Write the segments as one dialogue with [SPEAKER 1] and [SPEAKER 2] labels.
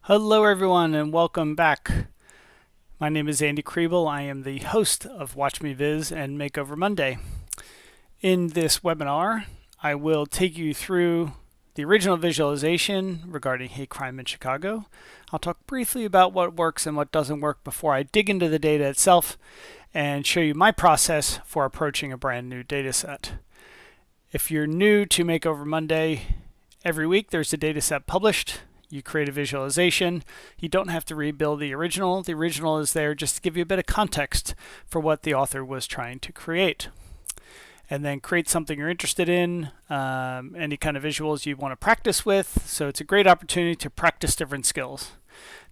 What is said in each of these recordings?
[SPEAKER 1] Hello, everyone, and welcome back. My name is Andy Kriebel. I am the host of Watch Me Viz and Makeover Monday. In this webinar, I will take you through the original visualization regarding hate crime in Chicago. I'll talk briefly about what works and what doesn't work before I dig into the data itself and show you my process for approaching a brand new data set. If you're new to Makeover Monday, every week there's a data set published. You create a visualization. You don't have to rebuild the original. The original is there just to give you a bit of context for what the author was trying to create. And then create something you're interested in, any kind of visuals you want to practice with. So it's a great opportunity to practice different skills.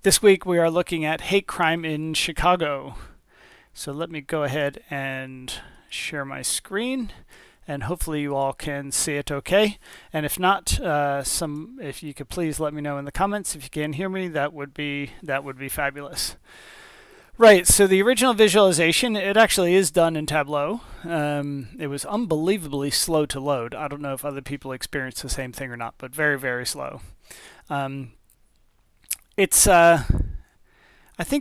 [SPEAKER 1] This week we are looking at hate crime in Chicago. So let me go ahead and share my screen. And hopefully you all can see it okay. And if not, if you could please let me know in the comments. If you can hear me, that would be fabulous. Right, so the original visualization, it actually is done in Tableau. It was unbelievably slow to load. I don't know if other people experienced the same thing or not, but very, very slow. I think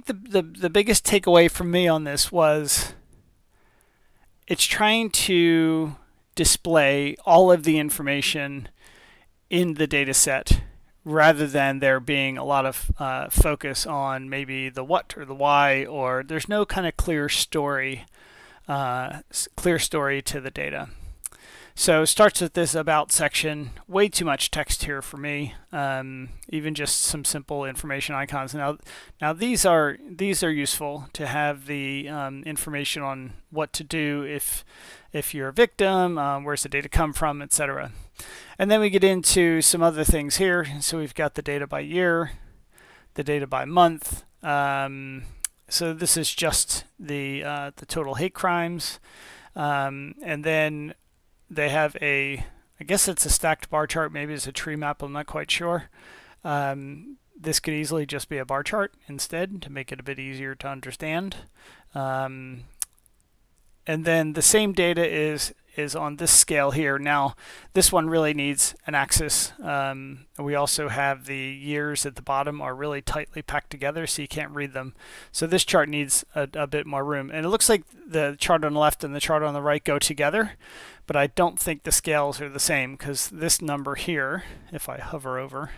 [SPEAKER 1] the biggest takeaway from me on this was it's trying to display all of the information in the data set rather than there being a lot of focus on maybe the what or the why, or there's no kind of clear story to the data. So it starts with this about section. Way too much text here for me. Even just some simple information icons. Now these are useful to have the information on what to do if you're a victim, where's the data come from, etc. And then we get into some other things here. So we've got the data by year, the data by month. So this is just the total hate crimes, and then they have I guess it's a stacked bar chart, maybe it's a tree map, I'm not quite sure. This could easily just be a bar chart instead to make it a bit easier to understand. And then the same data is on this scale here. Now, this one really needs an axis. We also have the years at the bottom are really tightly packed together, so you can't read them. So this chart needs a bit more room. And it looks like the chart on the left and the chart on the right go together, but I don't think the scales are the same, because this number here, if I hover over,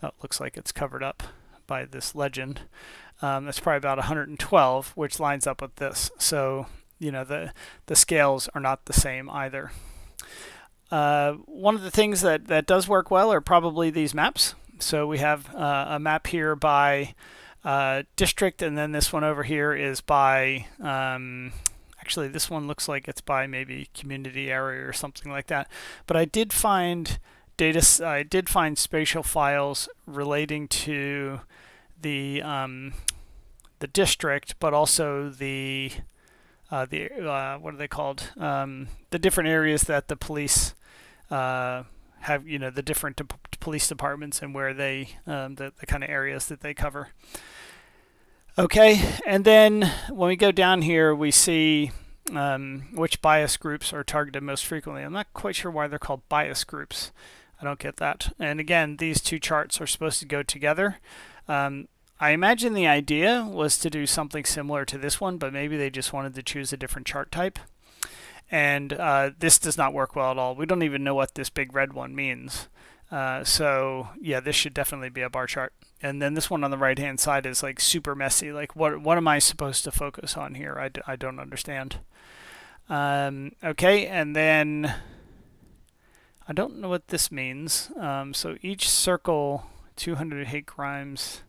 [SPEAKER 1] it looks like it's covered up by this legend. That's probably about 112, which lines up with this. So the scales are not the same either. One of the things that does work well are probably these maps. So we have a map here by district, and then this one over here is by, actually this one looks like it's by maybe community area or something like that. But I did find spatial files relating to the district, but also the what are they called? The different areas that the police have, the different police departments and where they, the kind of areas that they cover. Okay, and then when we go down here, we see which bias groups are targeted most frequently. I'm not quite sure why they're called bias groups. I don't get that. And again, these two charts are supposed to go together. I imagine the idea was to do something similar to this one, but maybe they just wanted to choose a different chart type. And this does not work well at all. We don't even know what this big red one means. So yeah, this should definitely be a bar chart. And then this one on the right hand side is like super messy. Like what am I supposed to focus on here? I don't understand. Okay, and then I don't know what this means. So each circle, 200 hate crimes.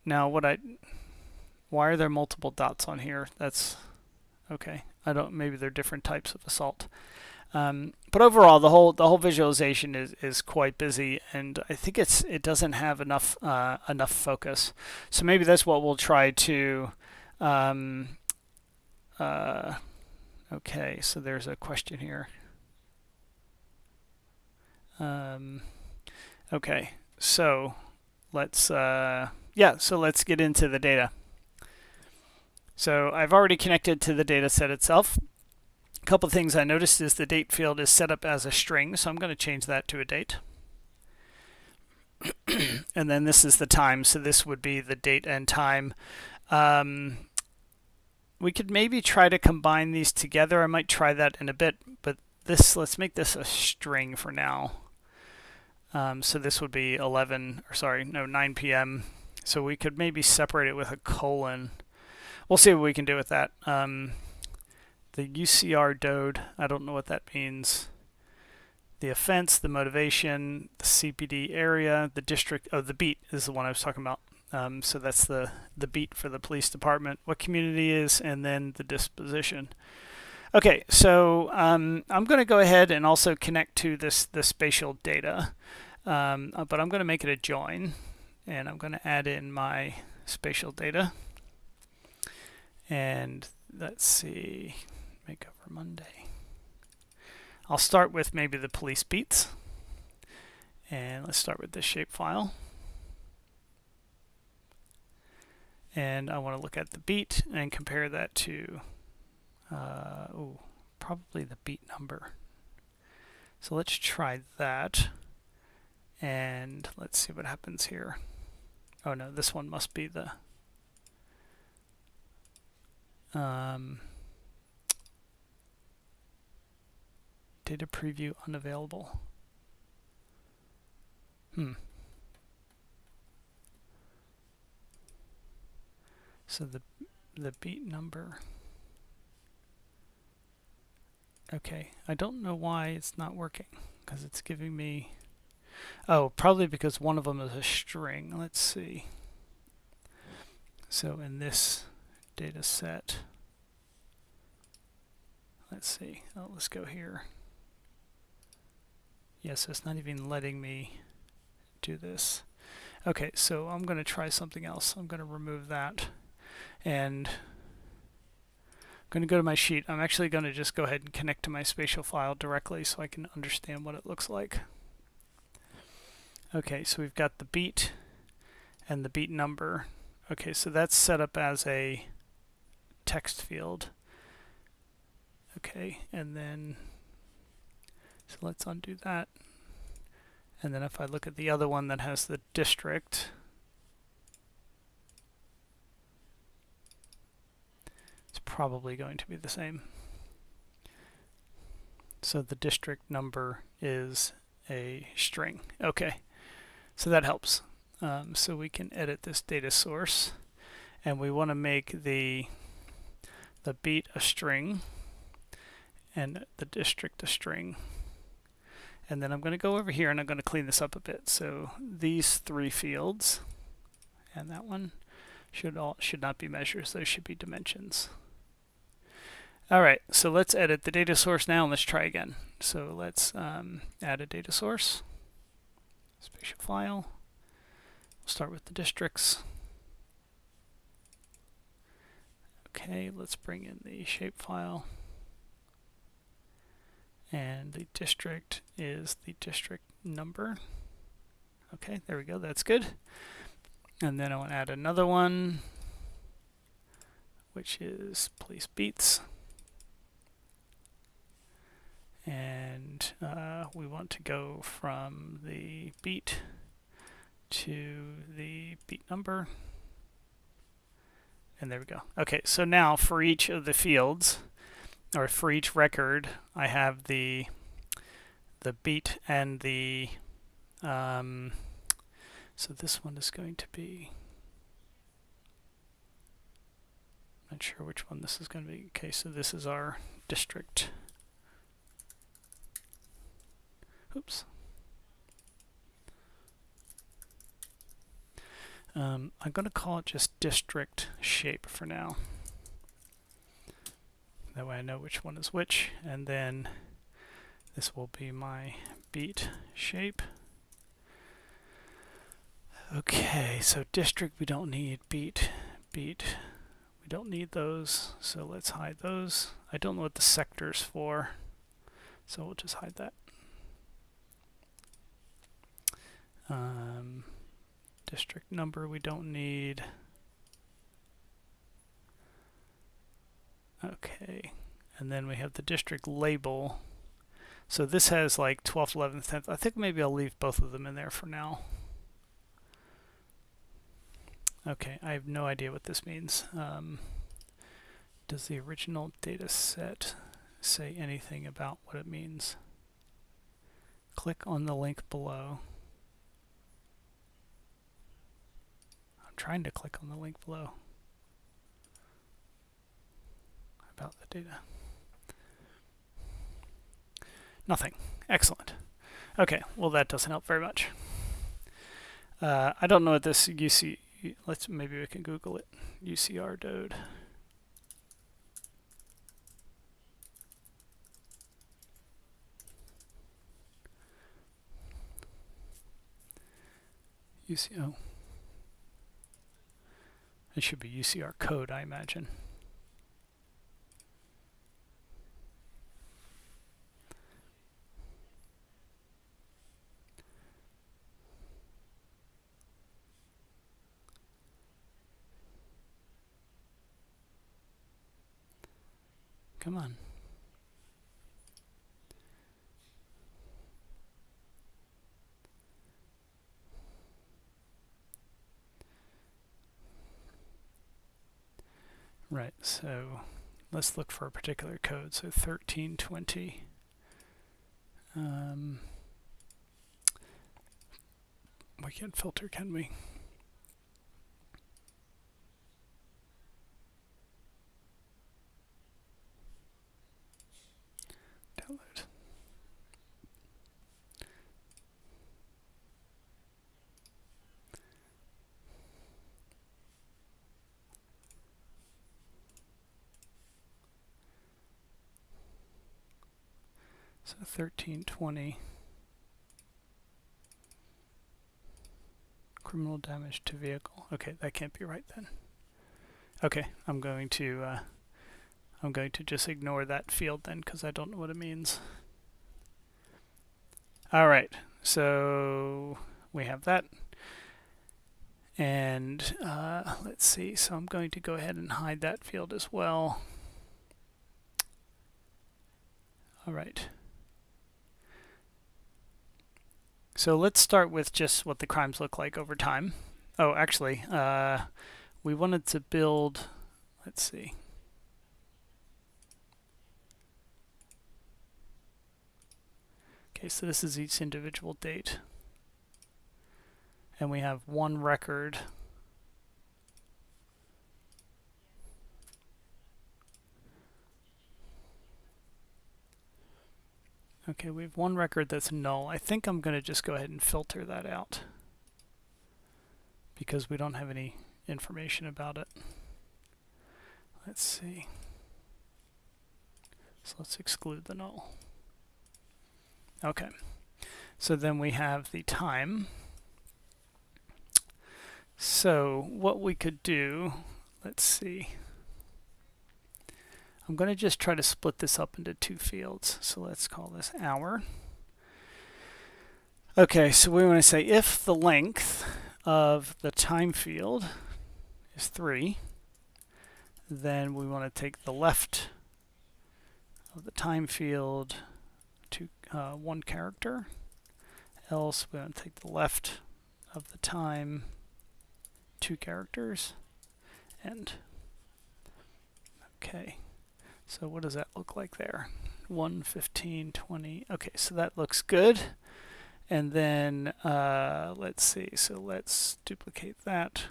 [SPEAKER 1] Now why are there multiple dots on here? That's okay. Maybe they're different types of assault. But overall, the whole visualization is quite busy, and I think it doesn't have enough focus. So maybe that's what we'll try to. Okay, so there's a question here. Okay, so let's let's get into the data. So I've already connected to the data set itself. A couple of things I noticed is the date field is set up as a string, so I'm going to change that to a date. And then this is the time, so this would be the date and time. Um, we could maybe try to combine these together. I might try that in a bit, but let's make this a string for now. So this would be 9 p.m. So we could maybe separate it with a colon. We'll see what we can do with that. The UCR dode, I don't know what that means. The offense, the motivation, the CPD area, the district, the beat is the one I was talking about. So that's the beat for the police department, what community is, and then the disposition. Okay, so I'm going to go ahead and also connect to the spatial data, but I'm going to make it a join, and I'm going to add in my spatial data. And let's see, makeover Monday. I'll start with maybe the police beats, and let's start with this shapefile. And I want to look at the beat and compare that to probably the beat number. So let's try that, and let's see what happens here. Oh no, this one must be the data preview unavailable. So the beat number. Okay, I don't know why it's not working, because it's giving me, oh, probably because one of them is a string. Let's see. So in this data set, let's see, let's go here. Yes, it's not even letting me do this. Okay, so I'm going to try something else. I'm going to remove that, and I'm going to go to my sheet. I'm actually going to just go ahead and connect to my spatial file directly so I can understand what it looks like. Okay, so we've got the beat and the beat number. Okay, so that's set up as a text field. Okay, and then, so let's undo that. And then if I look at the other one that has the district, it's probably going to be the same. So the district number is a string. Okay, so that helps. So we can edit this data source, and we want to make the beat a string and the district a string. And then I'm going to go over here and I'm going to clean this up a bit. So these three fields and that one should not be measures. Those should be dimensions. All right, so let's edit the data source now and let's try again. So let's add a data source, spatial file. We'll start with the districts. Okay, let's bring in the shapefile. And the district is the district number. Okay, there we go, that's good. And then I want to add another one, which is police beats. And we want to go from the beat to the beat number. And there we go. Okay, so now for each of the fields, or for each record, I have the beat and the so this one is going to be, not sure which one this is going to be. Okay, so this is our district. Oops. I'm going to call it just district shape for now. That way I know which one is which, and then this will be my beat shape. Okay, so district we don't need, beat, we don't need those, so let's hide those. I don't know what the sector's for, so we'll just hide that. District number we don't need. Okay, and then we have the district label. So this has like 12th, 11th, 10th. I think maybe I'll leave both of them in there for now. Okay, I have no idea what this means. Does the original data set say anything about what it means? Click on the link below. I'm trying to click on the link below about the data. Nothing. Excellent. Okay, well that doesn't help very much. I don't know what this UC. Maybe we can Google it. UCR dode. UCO. It should be UCR code, I imagine. Come on. Right, so let's look for a particular code. So 1320. We can't filter, can we? Download. So 1320. Criminal damage to vehicle. Okay, that can't be right then. Okay, I'm going to just ignore that field then because I don't know what it means. All right, so we have that. And let's see, so I'm going to go ahead and hide that field as well. All right. So let's start with just what the crimes look like over time. Oh, actually, we wanted to build, let's see. Okay, so this is each individual date. And we have one record. Okay, we have one record that's null. I think I'm going to just go ahead and filter that out because we don't have any information about it. Let's see. So let's exclude the null. Okay, so then we have the time. So what we could do, let's see. I'm going to just try to split this up into two fields. So let's call this hour. Okay, so we want to say if the length of the time field is 3, then we want to take the left of the time field to 1 character. Else we want to take the left of the time 2 characters. End. Okay. So what does that look like there? 1, 15, 20. Okay, so that looks good. And then let's see. So let's duplicate that.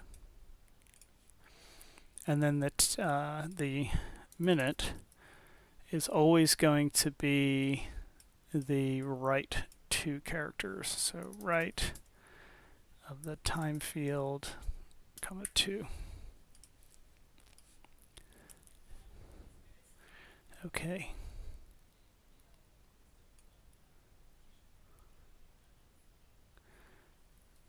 [SPEAKER 1] And then the minute is always going to be the right 2 characters. So right of the time field, comma 2. Okay.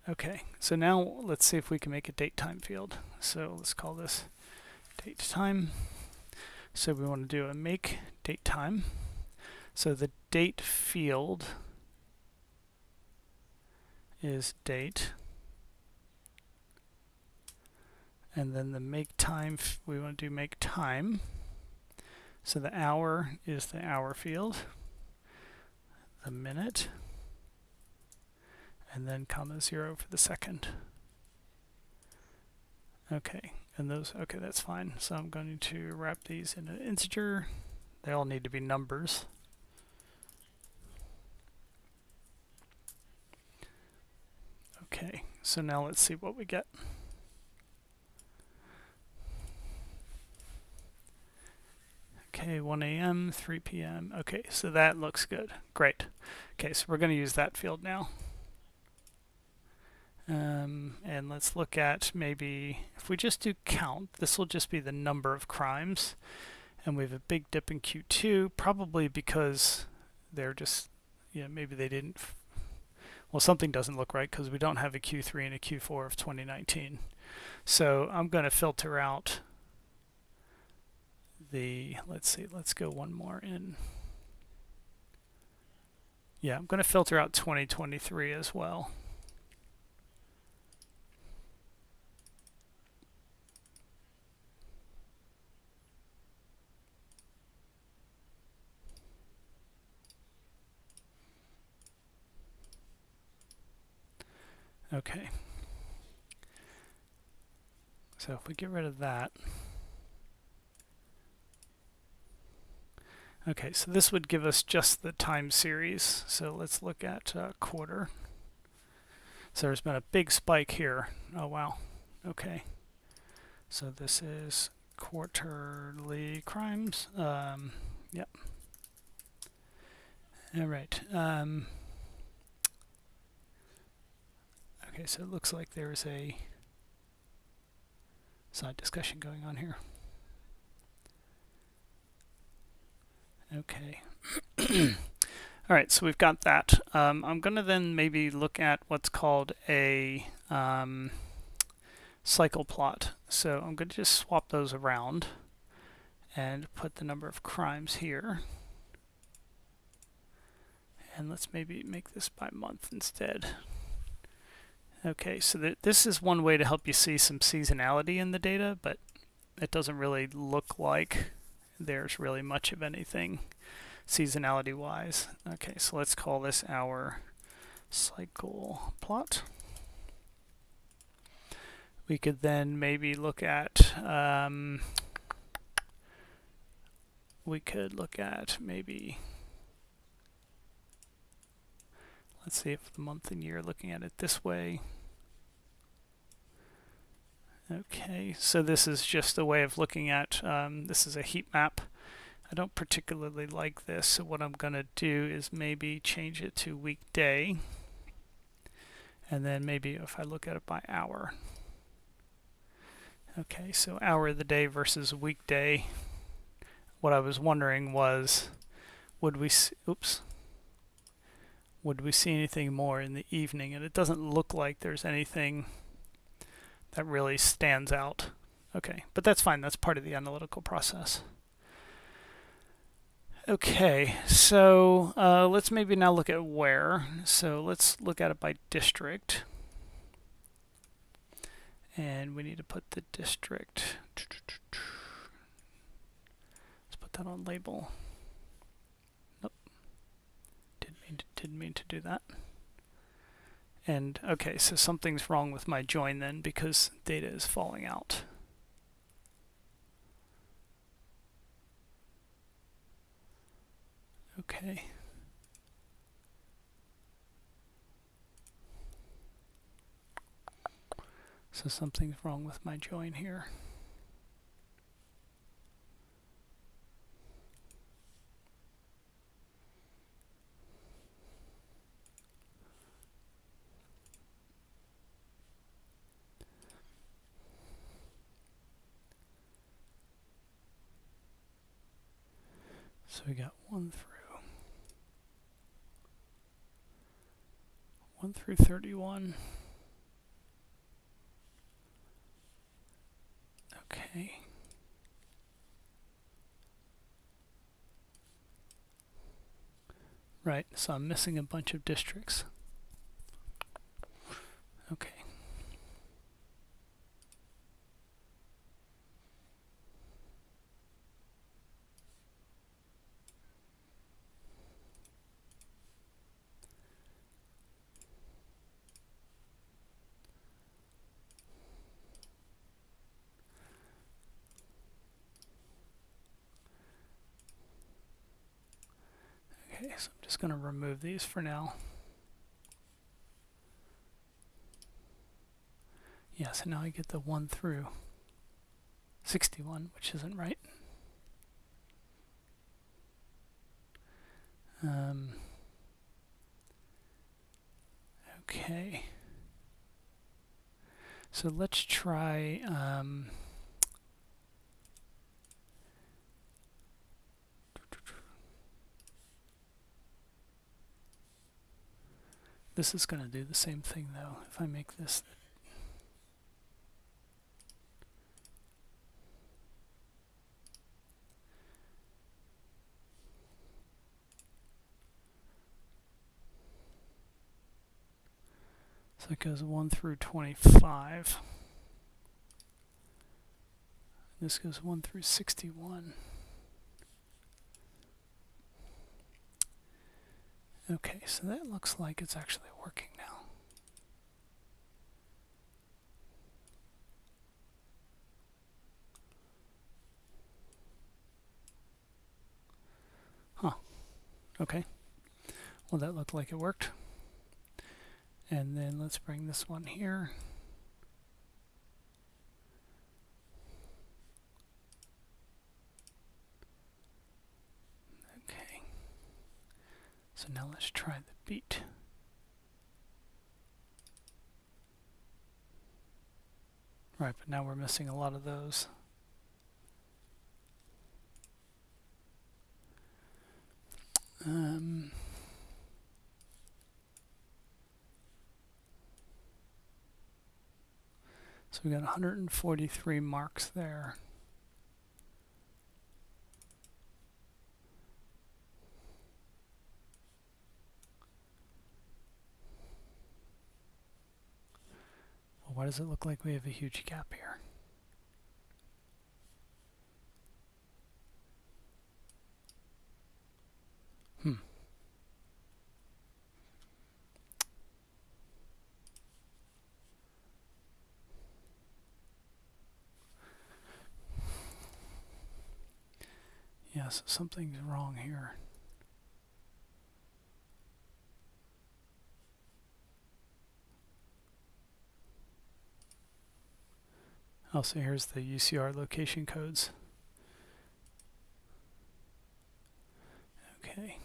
[SPEAKER 1] Okay, so now let's see if we can make a date time field. So let's call this date time. So we want to do a make date time. So the date field is date. And then the make time, we want to do make time. So the hour is the hour field, the minute, and then comma 0 for the second. Okay, and those, okay, that's fine. So I'm going to wrap these in an integer. They all need to be numbers. Okay, so now let's see what we get. Okay, 1 a.m., 3 p.m. Okay, so that looks good. Great. Okay, so we're going to use that field now. And let's look at maybe, if we just do count, this will just be the number of crimes. And we have a big dip in Q2, probably because they're just, yeah, maybe they didn't, well, something doesn't look right because we don't have a Q3 and a Q4 of 2019. So I'm going to filter out the, let's see, let's go one more in. Yeah, I'm going to filter out 2023 as well. Okay. So if we get rid of that. Okay, so this would give us just the time series. So let's look at quarter. So there's been a big spike here. Oh, wow. Okay. So this is quarterly crimes. Yep. All right. Okay, so it looks like there's a side discussion going on here. Okay. All right, so we've got that. I'm going to then maybe look at what's called a cycle plot. So I'm going to just swap those around and put the number of crimes here. And let's maybe make this by month instead. Okay, so this is one way to help you see some seasonality in the data, but it doesn't really look like there's really much of anything seasonality wise. Okay, so let's call this our cycle plot. We could then maybe look at maybe, let's see if the month and year, looking at it this way. Okay, so this is just a way of looking at, this is a heat map. I don't particularly like this, so what I'm going to do is maybe change it to weekday. And then maybe if I look at it by hour. Okay, so hour of the day versus weekday. What I was wondering was, would we see anything more in the evening? And it doesn't look like there's anything that really stands out. Okay, but that's fine. That's part of the analytical process. Okay, so let's maybe now look at where. So let's look at it by district. And we need to put the district. Let's put that on label. Nope. Didn't mean to do that. And okay, so something's wrong with my join then because data is falling out. Okay. So something's wrong with my join here. So we got 1 through 31. Okay. Right, so I'm missing a bunch of districts. Okay. Okay, so I'm just going to remove these for now. Yeah, so now I get the 1 through 61, which isn't right. Okay. So let's try this is going to do the same thing though. If I make this so it goes 1 through 25. This goes 1 through 61. Okay, so that looks like it's actually working now. Huh. Okay. Well, that looked like it worked. And then let's bring this one here. Okay. So now let's try the beat. Right, but now we're missing a lot of those. So we got 143 marks there. Well, why does it look like we have a huge gap here? Yeah, so something's wrong here. Also, here's the UCR location codes. Okay.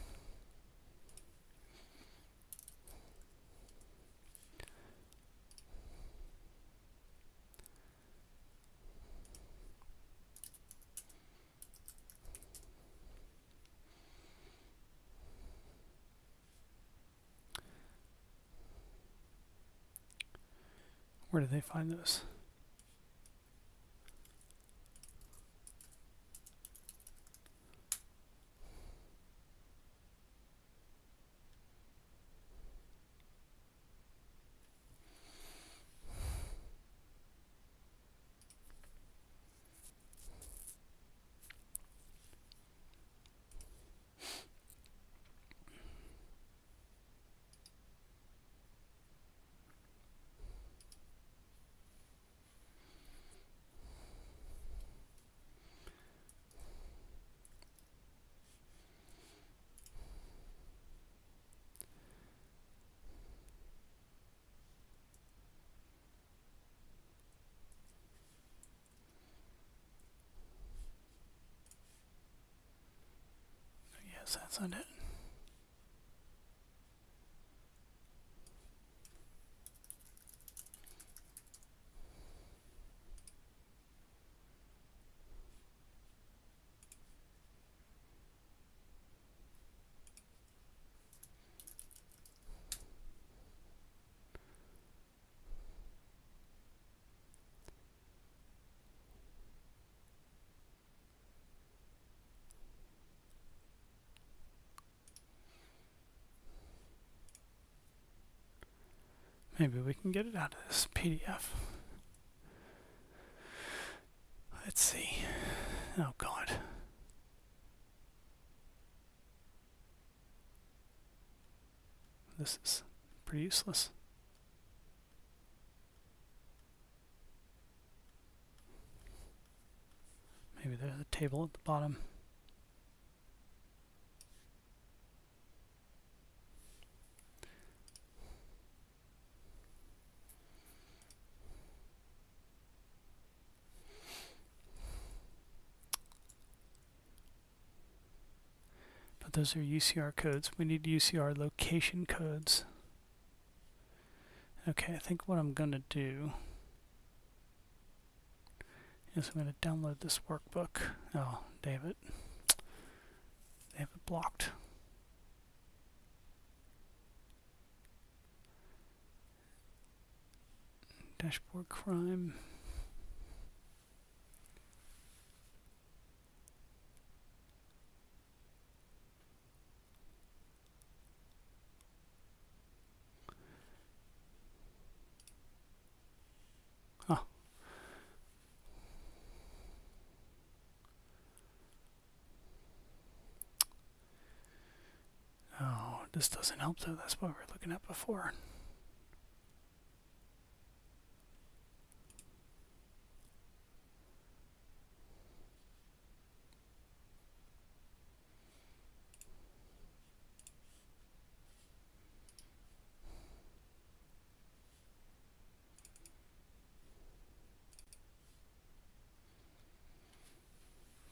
[SPEAKER 1] Where do they find those? Yes, that's not it. Maybe we can get it out of this PDF. Let's see. Oh, God. This is pretty useless. Maybe there's a table at the bottom. those are UCR codes. We need UCR location codes. Okay, I think what I'm going to do is I'm going to download this workbook. Oh, David. They have it blocked. Dashboard crime. Oh. Oh, this doesn't help though. That's what we were looking at before.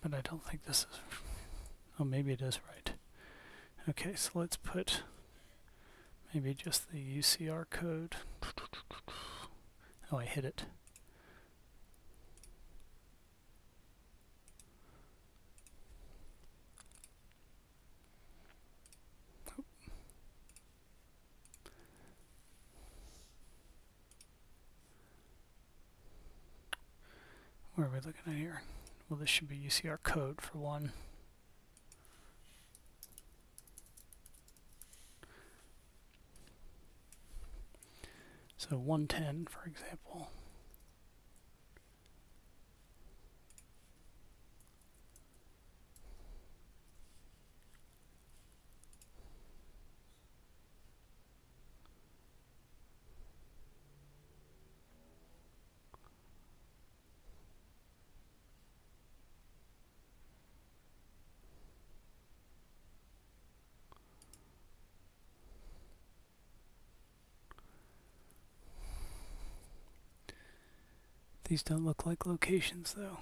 [SPEAKER 1] But I don't think this is... Oh, maybe it is right. Okay, so let's put maybe just the UCR code. Oh, I hit it. Where are we looking at here? Well, this should be UCR code for one. So 110, for example. These don't look like locations, though.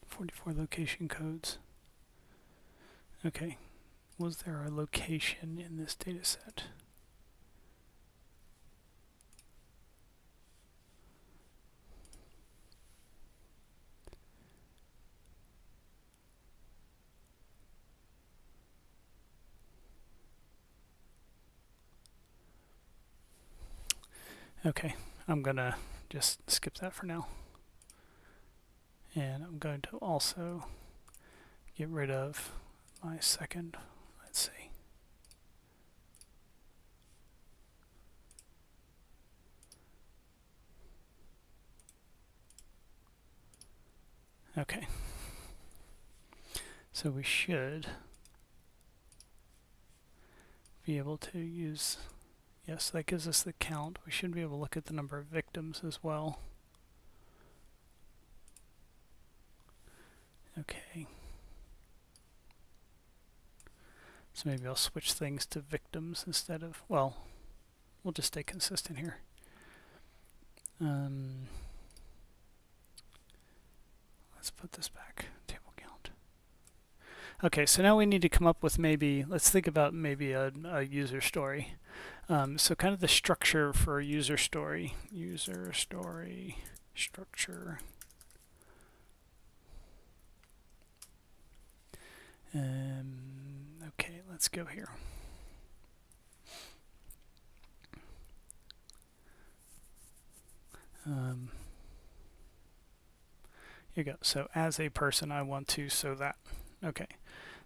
[SPEAKER 1] .44 location codes. Okay, was there a location in this data set? Okay, I'm gonna just skip that for now. And I'm going to also get rid of my second, let's see. Okay. So we should be able to use, yes, that gives us the count. We should be able to look at the number of victims as well. Okay. So maybe I'll switch things to victims instead of, well, we'll just stay consistent here. Let's put this back, table count. Okay, so now we need to come up with maybe, let's think about maybe a user story. So kind of the structure for a user story structure. Okay, let's go here. Here you go. So as a person, I want to so that. Okay,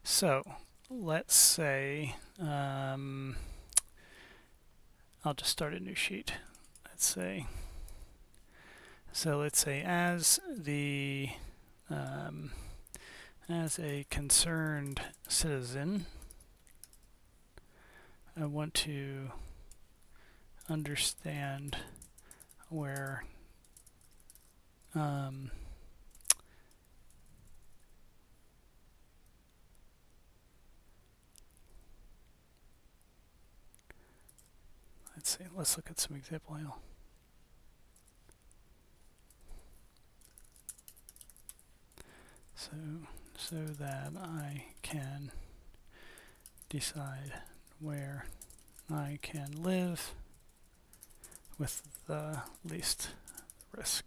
[SPEAKER 1] so let's say I'll just start a new sheet. Let's say as the as a concerned citizen, I want to understand where let's see, let's look at some example here. so that I can decide where I can live with the least risk.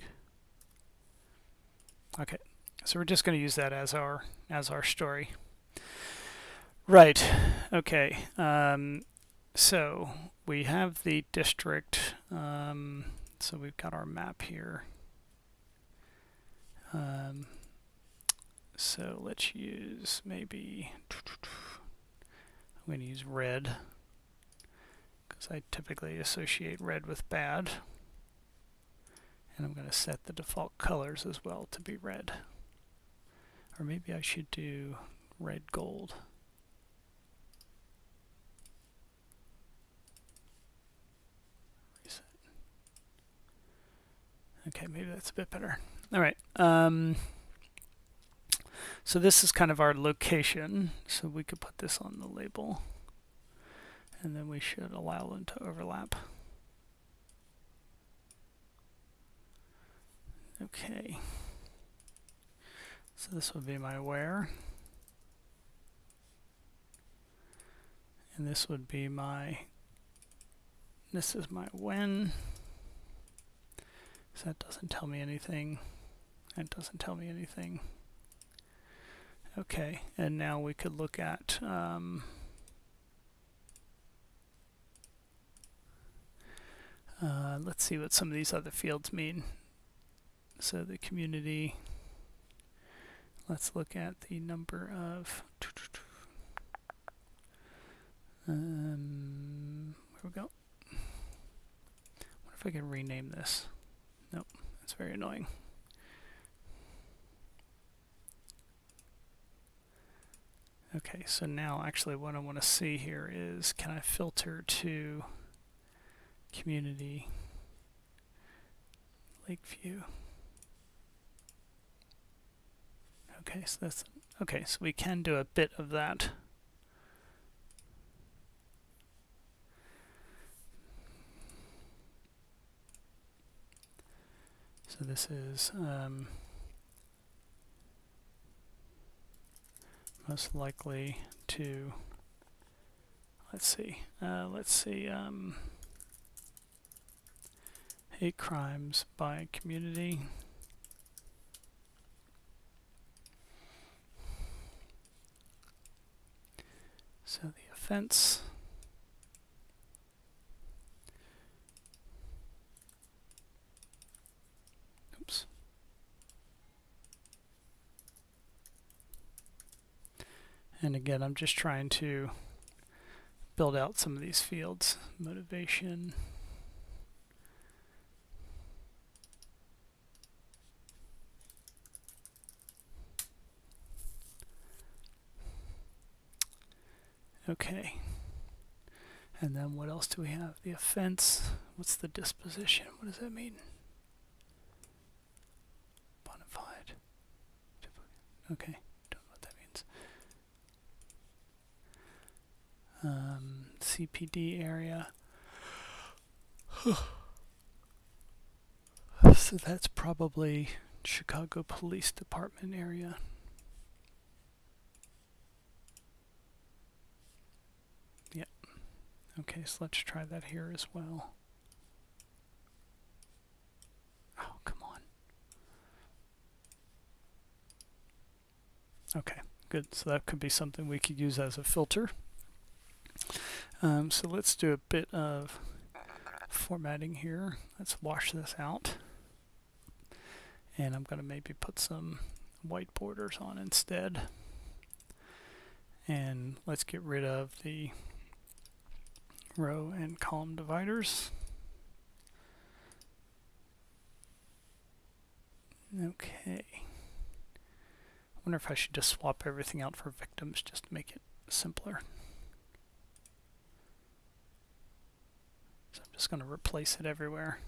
[SPEAKER 1] Okay, so we're just going to use that as our story. Right. Okay. So we have the district. So we've got our map here. So let's use maybe, I'm going to use red because I typically associate red with bad. And I'm going to set the default colors as well to be red. Or maybe I should do red gold. Reset. Okay, maybe that's a bit better. All right. So this is kind of our location. So we could put this on the label. And then we should allow them to overlap. Okay. So this would be my where. And this would be my, this is my when. So that doesn't tell me anything. That doesn't tell me anything. Okay, and now we could look at let's see what some of these other fields mean. So the community, let's look at the number of, where we go. What if I can rename this? Nope, that's very annoying. Okay, so now actually what I want to see here is, can I filter to community Lakeview? Okay, so that's okay, so we can do a bit of that. So this is most likely to, let's see, hate crimes by community. So the offense, oops. And again, I'm just trying to build out some of these fields. Motivation. Okay. And then what else do we have? The offense. What's the disposition? What does that mean? Bona fide. Okay. Don't know what that means. CPD area. So that's probably Chicago Police Department area. Yep. Okay, so let's try that here as well. Oh, come on. Okay, good. So that could be something we could use as a filter. So let's do a bit of formatting here. Let's wash this out. And I'm going to maybe put some white borders on instead. And let's get rid of the row and column dividers. Okay. I wonder if I should just swap everything out for victims just to make it simpler. So I'm just going to replace it everywhere.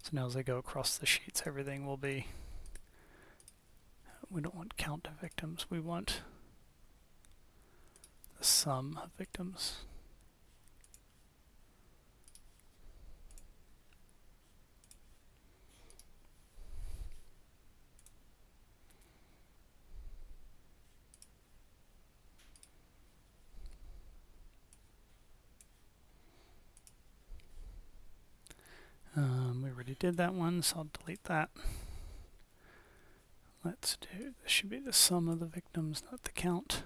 [SPEAKER 1] So now as I go across the sheets, everything will be, we don't want count of victims, we want the sum of victims. already did that one, so I'll delete that. Let's do, this should be the sum of the victims, not the count.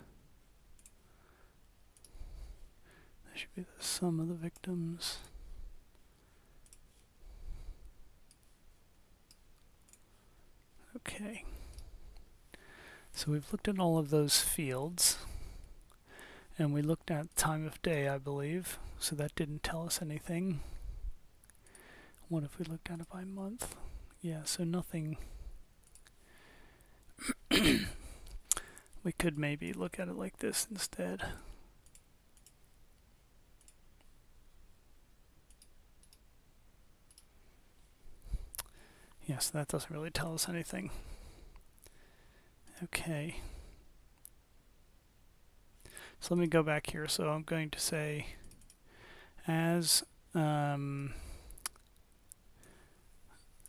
[SPEAKER 1] That should be the sum of the victims. Okay. So we've looked at all of those fields, and we looked at time of day, I believe, so that didn't tell us anything. What if we looked at it by month? Yeah, so nothing. We could maybe look at it like this instead. Yes, that doesn't really tell us anything. Okay. So let me go back here. So I'm going to say as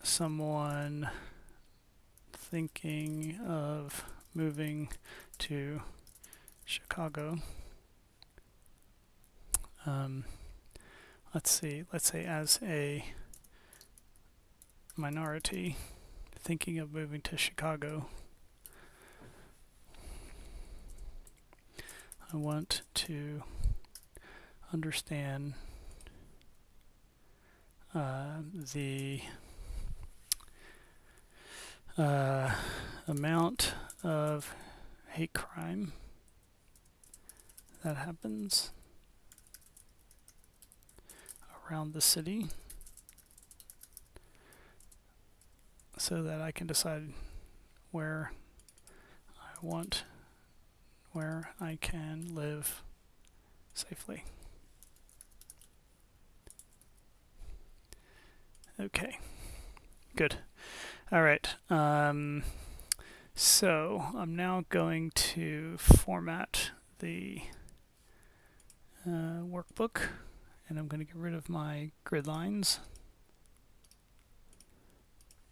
[SPEAKER 1] someone thinking of moving to Chicago, let's say as a minority thinking of moving to Chicago, I want to understand the amount of hate crime that happens around the city so that I can decide where I can live safely. Okay, good. All right. So I'm now going to format the workbook, and I'm going to get rid of my grid lines.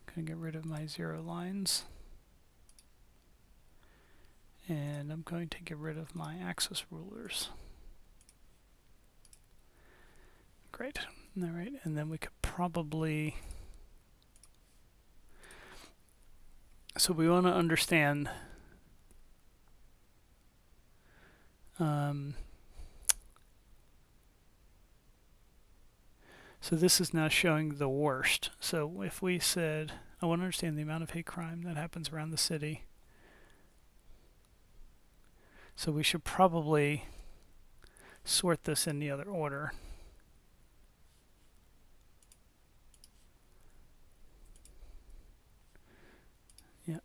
[SPEAKER 1] I'm going to get rid of my 0 lines. And I'm going to get rid of my axis rulers. Great. All right, and then we could probably, so we want to understand so this is now showing the worst. So if we said, I want to understand the amount of hate crime that happens around the city, so we should probably sort this in the other order. Yeah,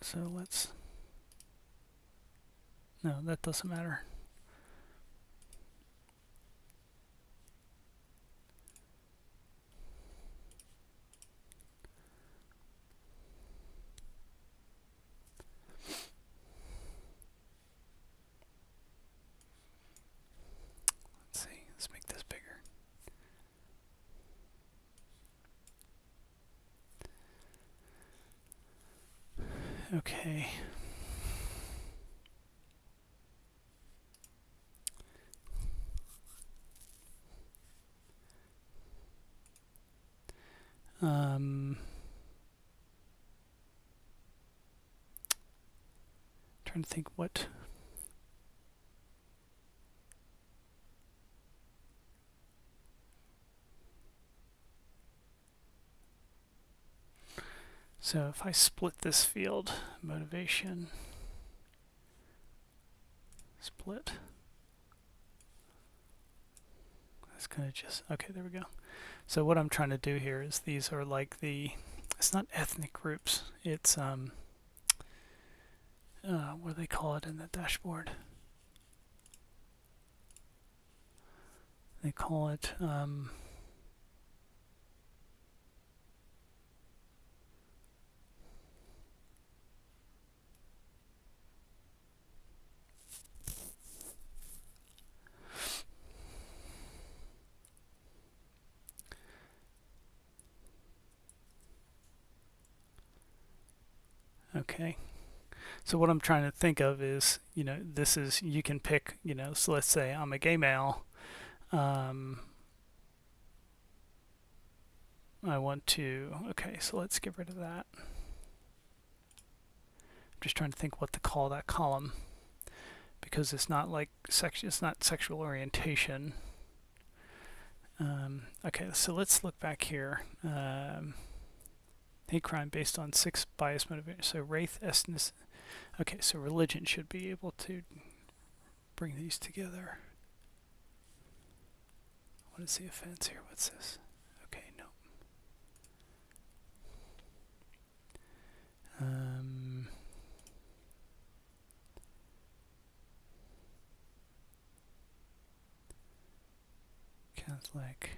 [SPEAKER 1] so let's, no, that doesn't matter. Let's make this bigger. Okay. Trying to think what. So if I split this field, motivation, split. That's kind of just, okay, there we go. So what I'm trying to do here is these are like it's not ethnic groups, it's, what do they call it in the dashboard? They call it, okay. So what I'm trying to think of is, this is, you can pick, so let's say I'm a gay male. I want to, okay, so let's get rid of that. I'm just trying to think what to call that column, because it's not like it's not sexual orientation. Okay, so let's look back here. Hate crime based on 6 bias motivators. So race, ethnicity. Okay, so religion should be able to bring these together. What is the offense here? What's this? Okay, no. Catholic.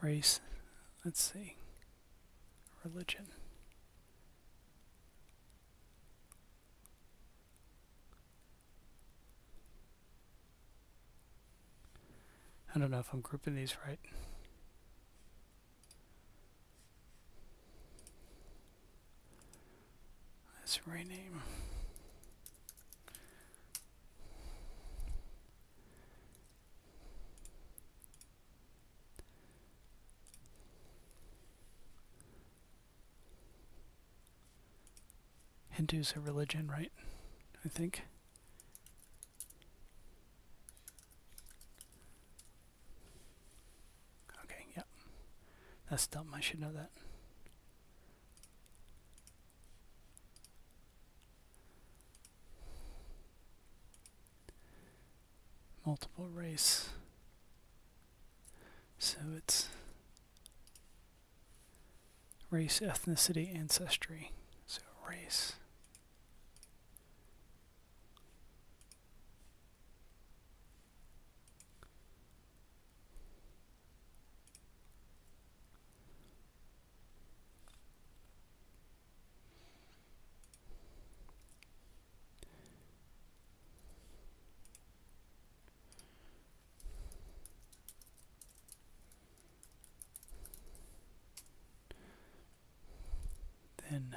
[SPEAKER 1] Race. Let's see. Religion. I don't know if I'm grouping these right. Let's rename. Hindu's a religion, right? I think. Okay, yeah. That's dumb. I should know that. Multiple race. So it's race, ethnicity, ancestry. So race. Then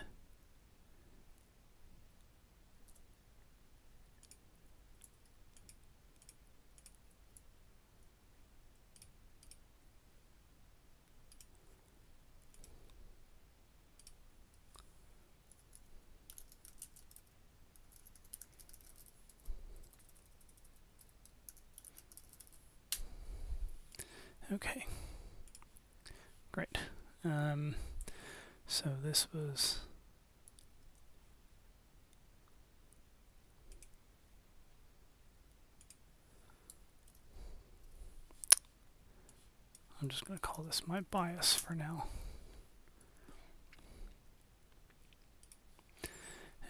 [SPEAKER 1] okay. Great. So this was I'm just going to call this my bias for now.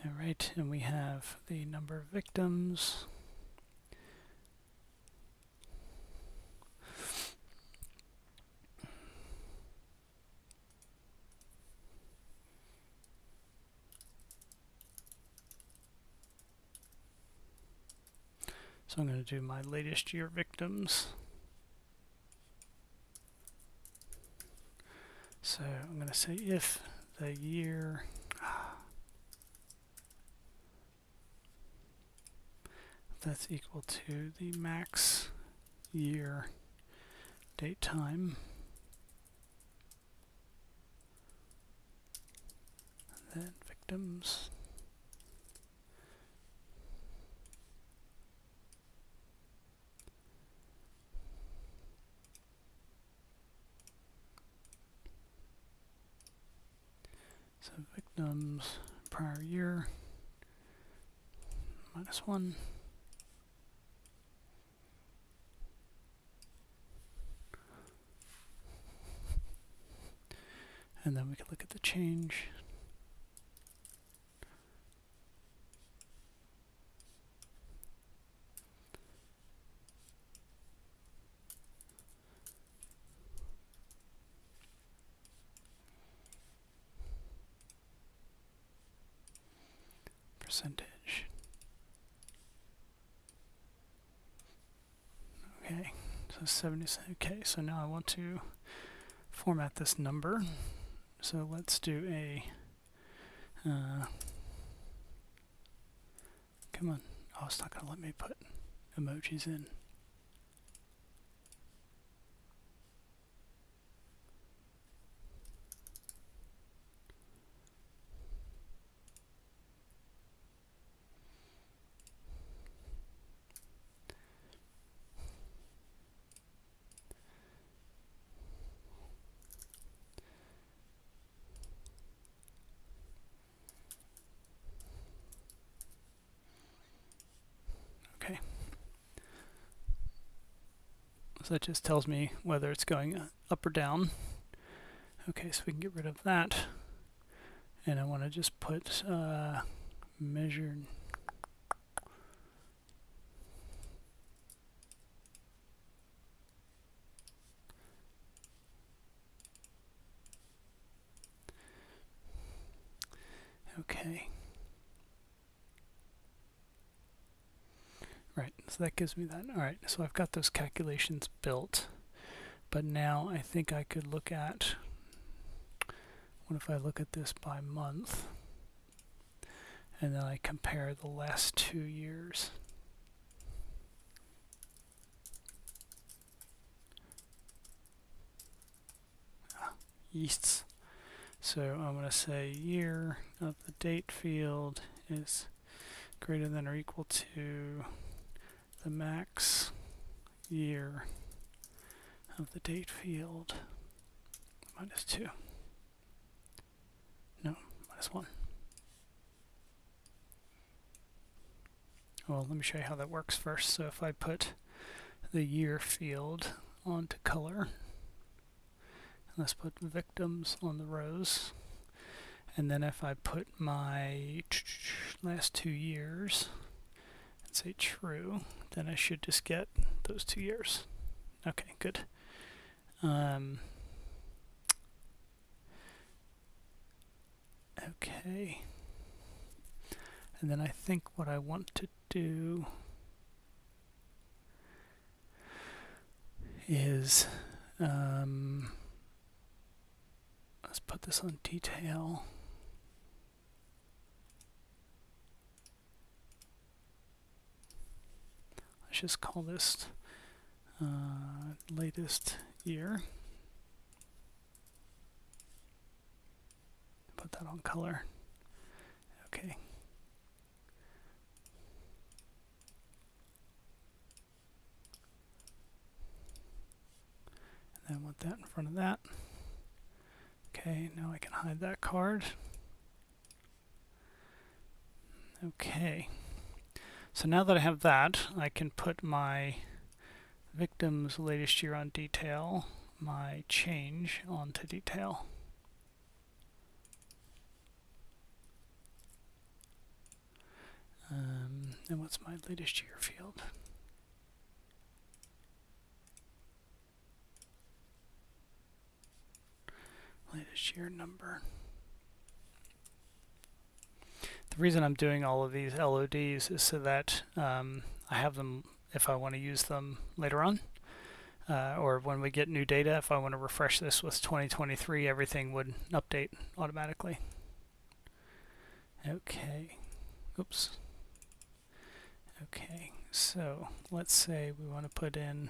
[SPEAKER 1] All right, and we have the number of victims. So I'm going to do my latest year victims. So I'm going to say if the year that's equal to the max year date time, then victims. So victims prior year -1. And then we can look at the change. Percentage. Okay, so 70. Okay, so now I want to format this number. So let's do a come on, Oh, it's not going to let me put emojis in. Okay. So that just tells me whether it's going up or down. Okay, so we can get rid of that. And I want to just put measured. Okay. Right, so that gives me that. All right, so I've got those calculations built. But now I think I could look at, what if I look at this by month? And then I compare the last 2 years. Yeasts. So I'm going to say year of the date field is greater than or equal to the max year of the date field minus 2. No, minus 1. Well, let me show you how that works first. So if I put the year field onto color, let's put victims on the rows, and then if I put my last 2 years and say true, then I should just get those 2 years. Okay, good. Okay. And then I think what I want to do is, let's put this on detail. Let's just call this latest year. Put that on color. Okay. And I want that in front of that. Okay, now I can hide that card. Okay. So now that I have that, I can put my victim's latest year on detail, my change onto detail. And what's my latest year field? Latest year number. The reason I'm doing all of these LODs is so that I have them if I want to use them later on. Or when we get new data, if I want to refresh this with 2023, everything would update automatically. Okay. Oops. Okay, so let's say we want to put in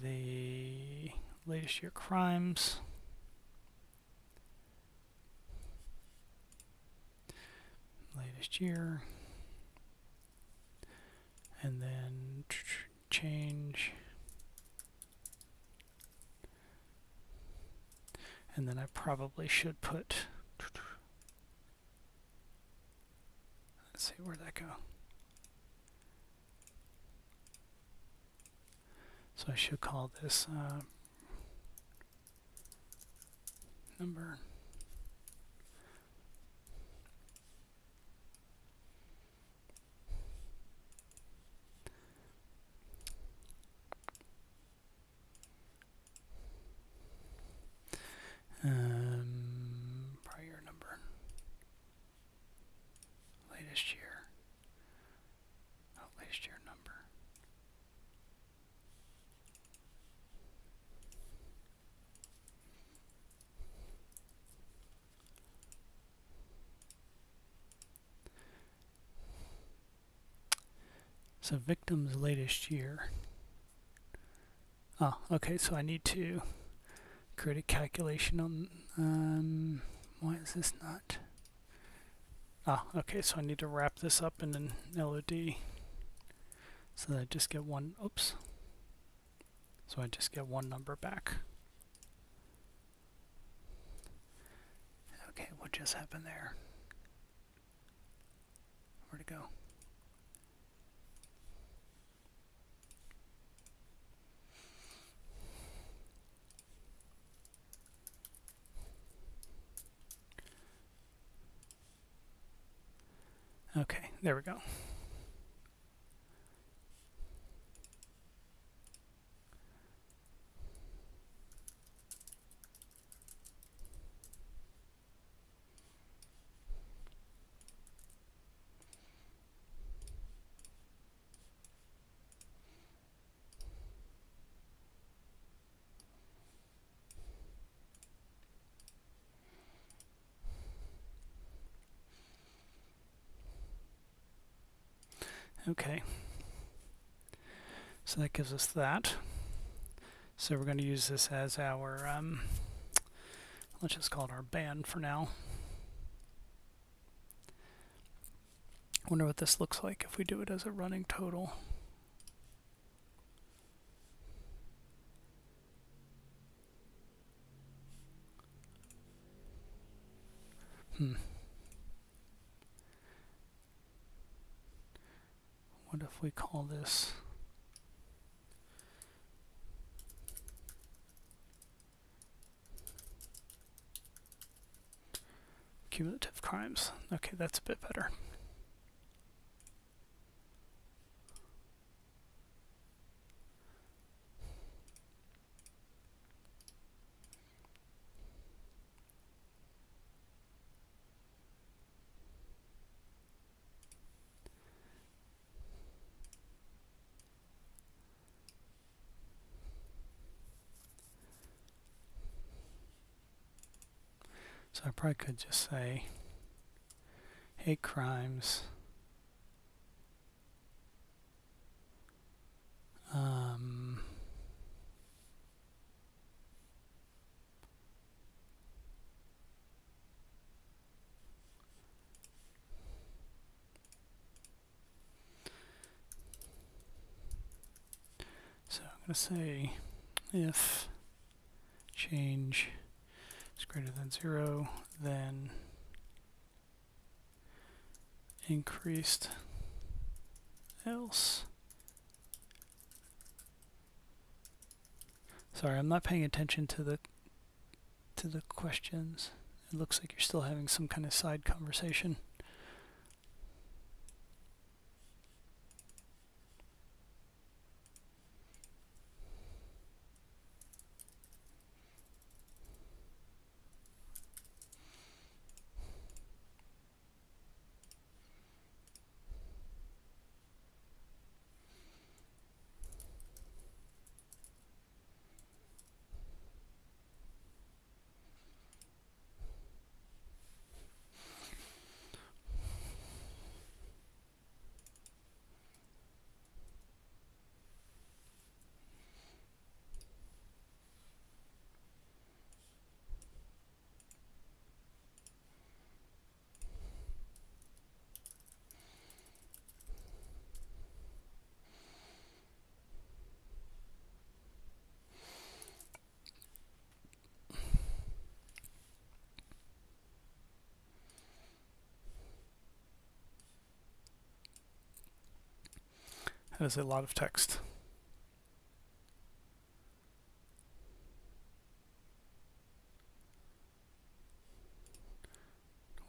[SPEAKER 1] the latest year crimes. Latest year. And then change. And then I probably should put, let's see, where'd that go? So I should call this number. Prior number. Latest year. Oh, latest year number. So victim's latest year. Oh, okay, so I need to create a calculation on, why is this not? Ah, okay, so I need to wrap this up in an LOD so that I just get one, oops. So I just get one number back. Okay, what just happened there? Where'd it go? Okay, there we go. Okay, so that gives us that. So we're going to use this as our, let's just call it our band for now. Wonder what this looks like if we do it as a running total. What if we call this cumulative crimes? Okay, that's a bit better. So I probably could just say hate crimes so I'm going to say if change is greater than 0, then increased, else. Sorry, I'm not paying attention to the questions. It looks like you're still having some kind of side conversation. That is a lot of text.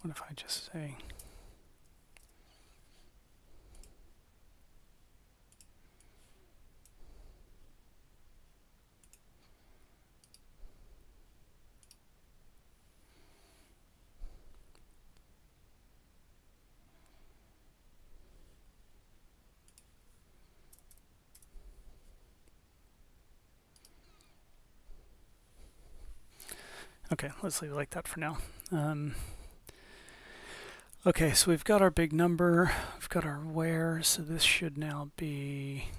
[SPEAKER 1] What if I just say okay, let's leave it like that for now. Okay, so we've got our big number, we've got our where, so this should now be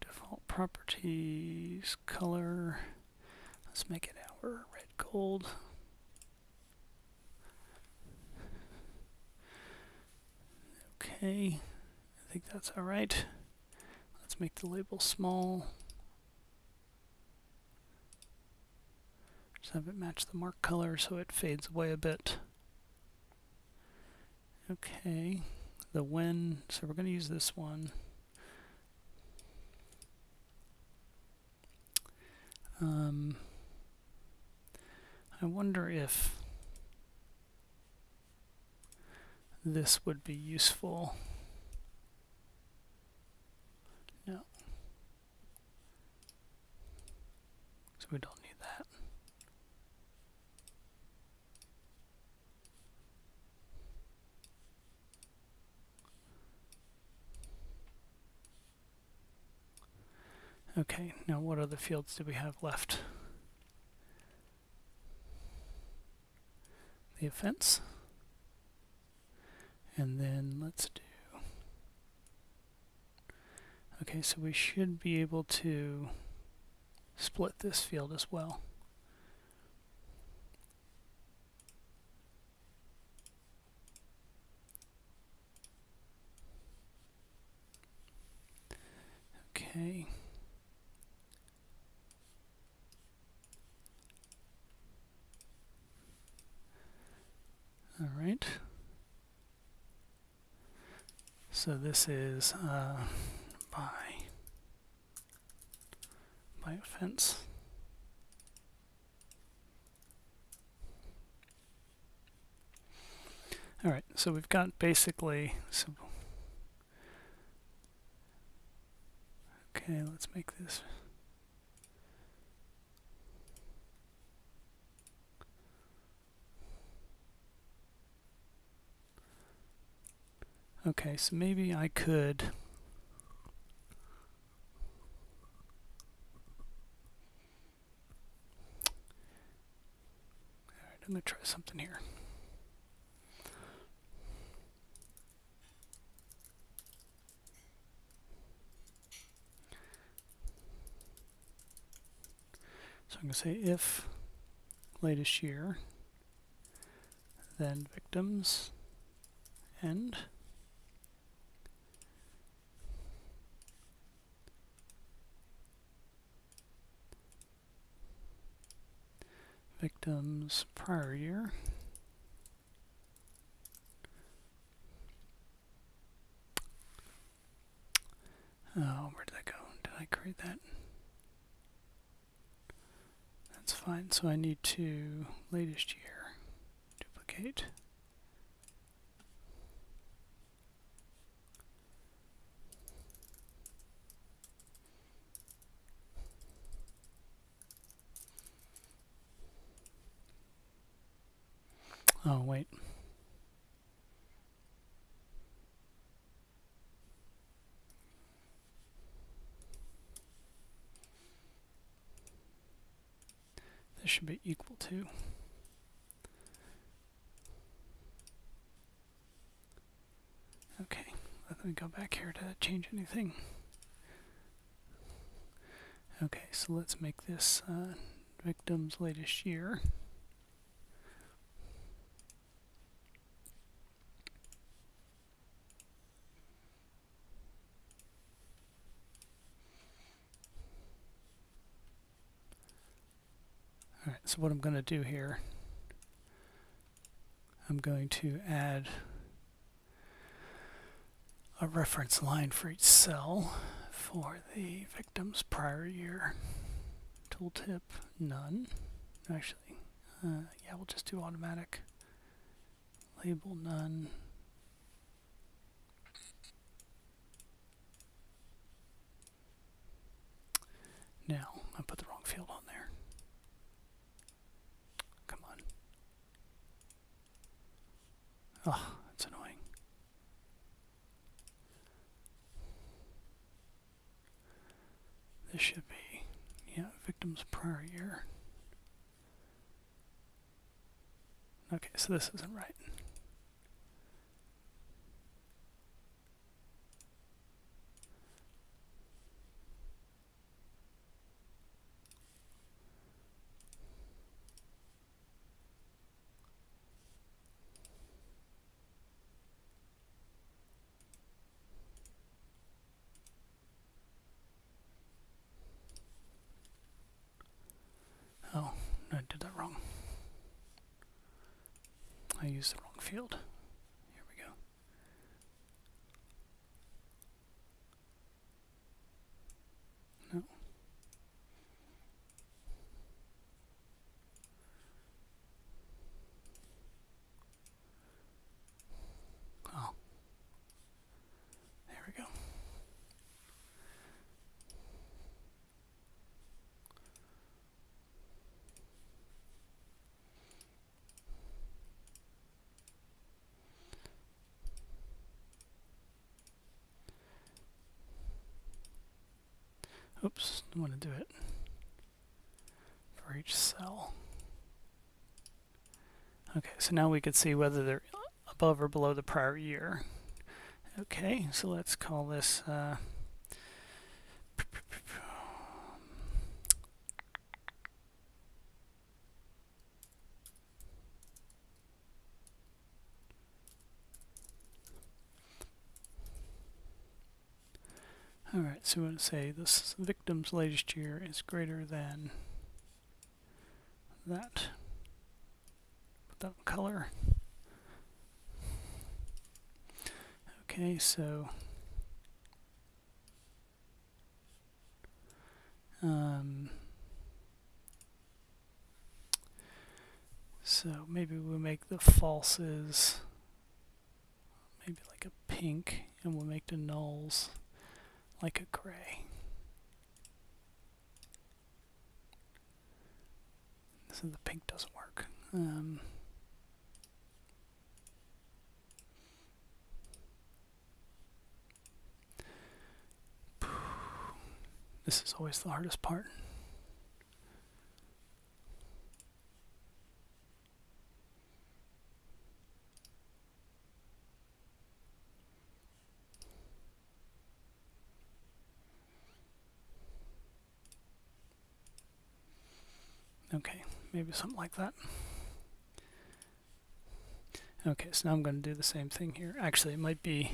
[SPEAKER 1] default properties, color. Let's make it our red gold. Okay, I think that's all right. Let's make the label small. Just have it match the mark color so it fades away a bit. Okay, the when, so we're going to use this one. I wonder if this would be useful. No. So we don't need that. Okay, now what other fields do we have left? The offense. And then let's do... Okay, so we should be able to split this field as well. Okay. All right. So this is by offense. All right, so we've got basically some. Okay, let's make this. Okay, so maybe I could. All right, I'm going to try something here. So I'm going to say if latest year, then victims, end. Victims prior year. Oh, where did that go? Did I create that? That's fine. So I need to latest year, duplicate. Oh, wait. This should be equal to. Okay, let me go back here to change anything. Okay, so let's make this victim's latest year. All right, so what I'm going to do here, I'm going to add a reference line for each cell for the victim's prior year. Tooltip, none. Actually, yeah, we'll just do automatic. Label, none. Now, I put the wrong field on there. Come on. Oh, that's annoying. This should be, yeah, victim's prior year. Okay, so this isn't right. I did that wrong. I used the wrong field. Here we go. No. Oh. There we go. Oops, I want to do it for each cell. Okay, so now we can see whether they're above or below the prior year. Okay, so let's call this alright, so we want to say this victim's latest year is greater than that. Put that in color. Okay, so maybe we'll make the falses maybe like a pink, and we'll make the nulls like a gray. So the pink doesn't work. This is always the hardest part. Okay, maybe something like that. Okay, so now I'm going to do the same thing here. Actually, it might be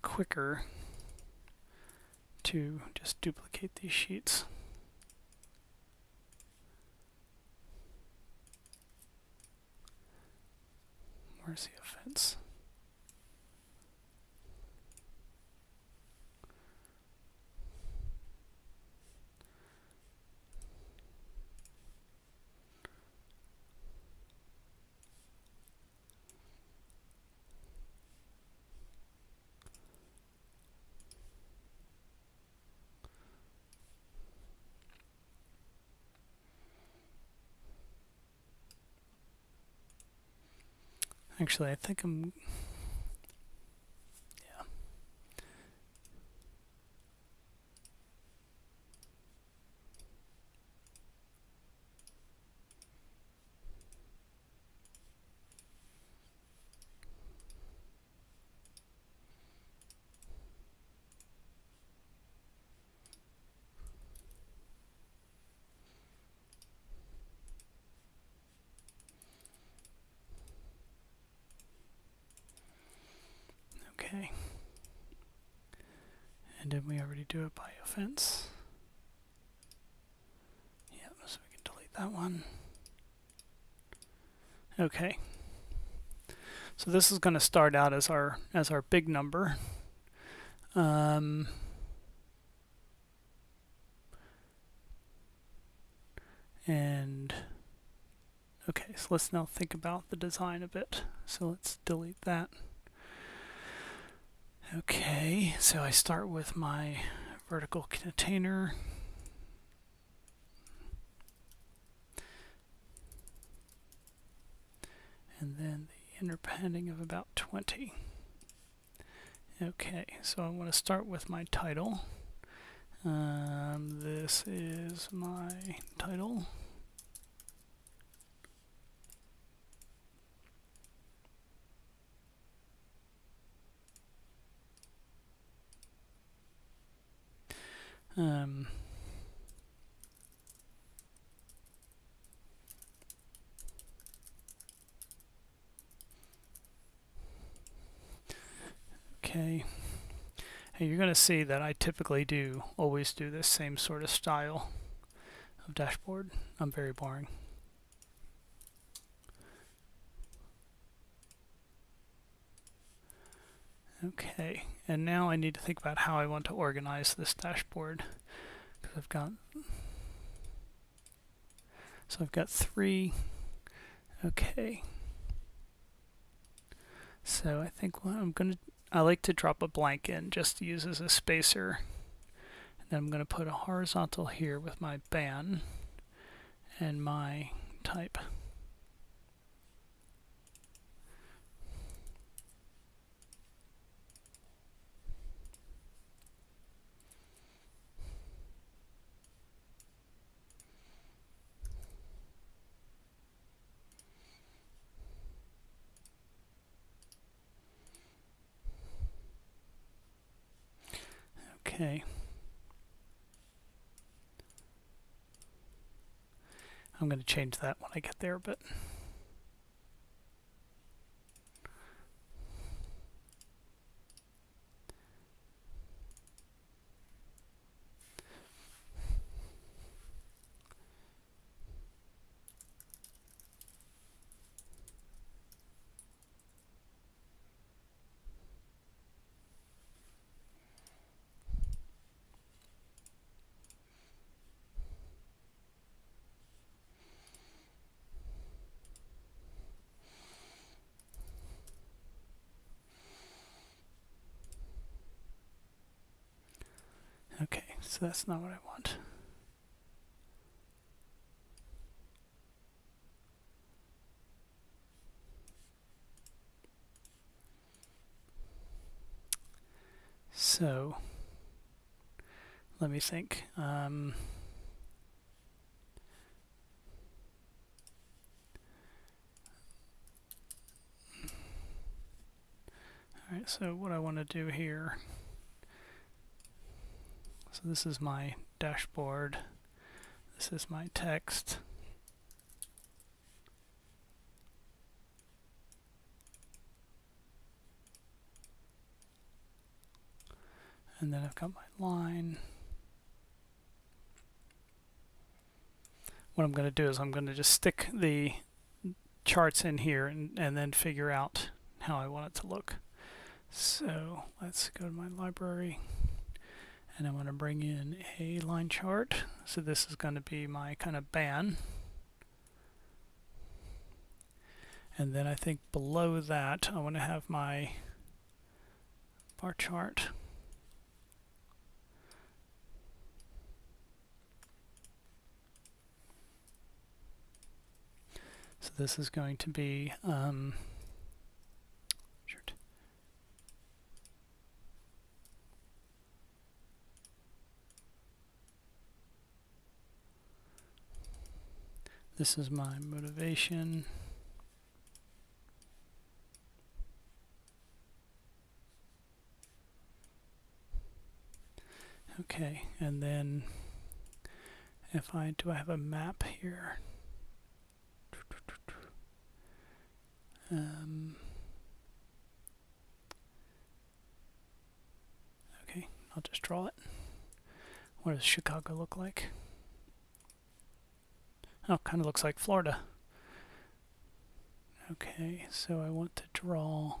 [SPEAKER 1] quicker to just duplicate these sheets. Where's the offense? Actually, I think I'm... yeah. Okay. And did we already do it by offense? Yeah, so we can delete that one. Okay. So this is going to start out as our big number. And okay, so let's now think about the design a bit. So let's delete that. Okay, so I start with my vertical container. And then the inner padding of about 20. Okay, so I want to start with my title. This is my title. Okay, and you're going to see that I typically always do this same sort of style. of dashboard. I'm very boring. Okay, and now I need to think about how I want to organize this dashboard. Because I've got 3. Okay. So I think what I like to drop a blank in just to use as a spacer. And then I'm going to put a horizontal here with my ban and my type. Okay. I'm going to change that when I get there, but okay, so that's not what I want. So let me think. Alright, so what I want to do here, so this is my dashboard, this is my text. And then I've got my line. What I'm going to do is I'm going to just stick the charts in here and then figure out how I want it to look. So let's go to my library, and I'm going to bring in a line chart. So this is going to be my kind of ban. And then I think below that I want to have my bar chart. So this is going to be this is my motivation. Okay, and then if I have a map here. Okay, I'll just draw it. What does Chicago look like? Oh, kind of looks like Florida. Okay, so I want to draw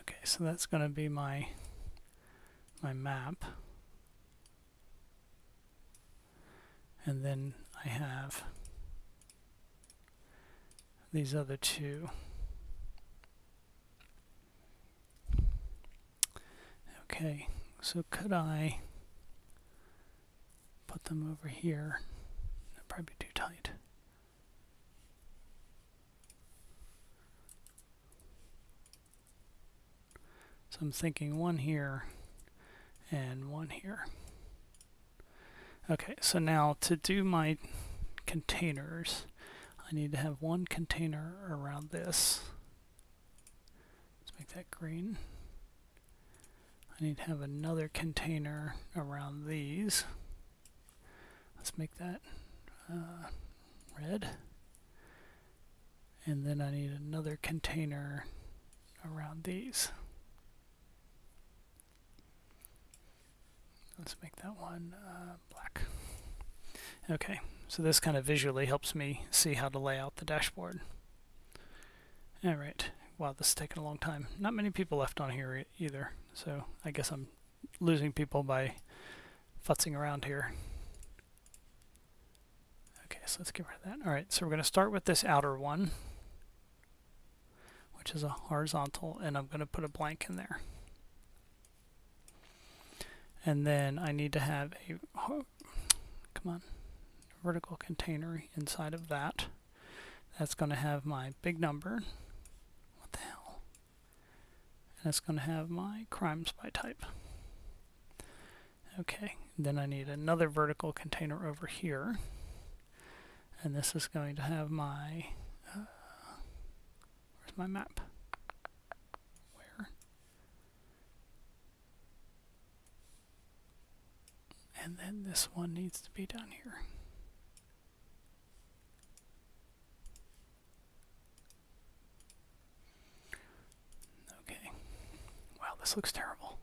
[SPEAKER 1] okay, so that's going to be my map. And then I have these other two. Okay, so could I put them over here? That'd probably be too tight. So I'm thinking one here and one here. Okay, so now to do my containers, I need to have one container around this. Let's make that green. I need to have another container around these. Let's make that red. And then I need another container around these. Let's make that one black. Okay, so this kind of visually helps me see how to lay out the dashboard. All right, wow, this is taking a long time. Not many people left on here either, so I guess I'm losing people by futzing around here. Okay, so let's get rid of that. All right, so we're going to start with this outer one, which is a horizontal, and I'm going to put a blank in there. And then I need to have a, vertical container inside of that. That's going to have my big number. What the hell? And it's going to have my crimes by type. Okay, then I need another vertical container over here. And this is going to have my, where's my map? Where? And then this one needs to be down here. Okay. Wow, this looks terrible.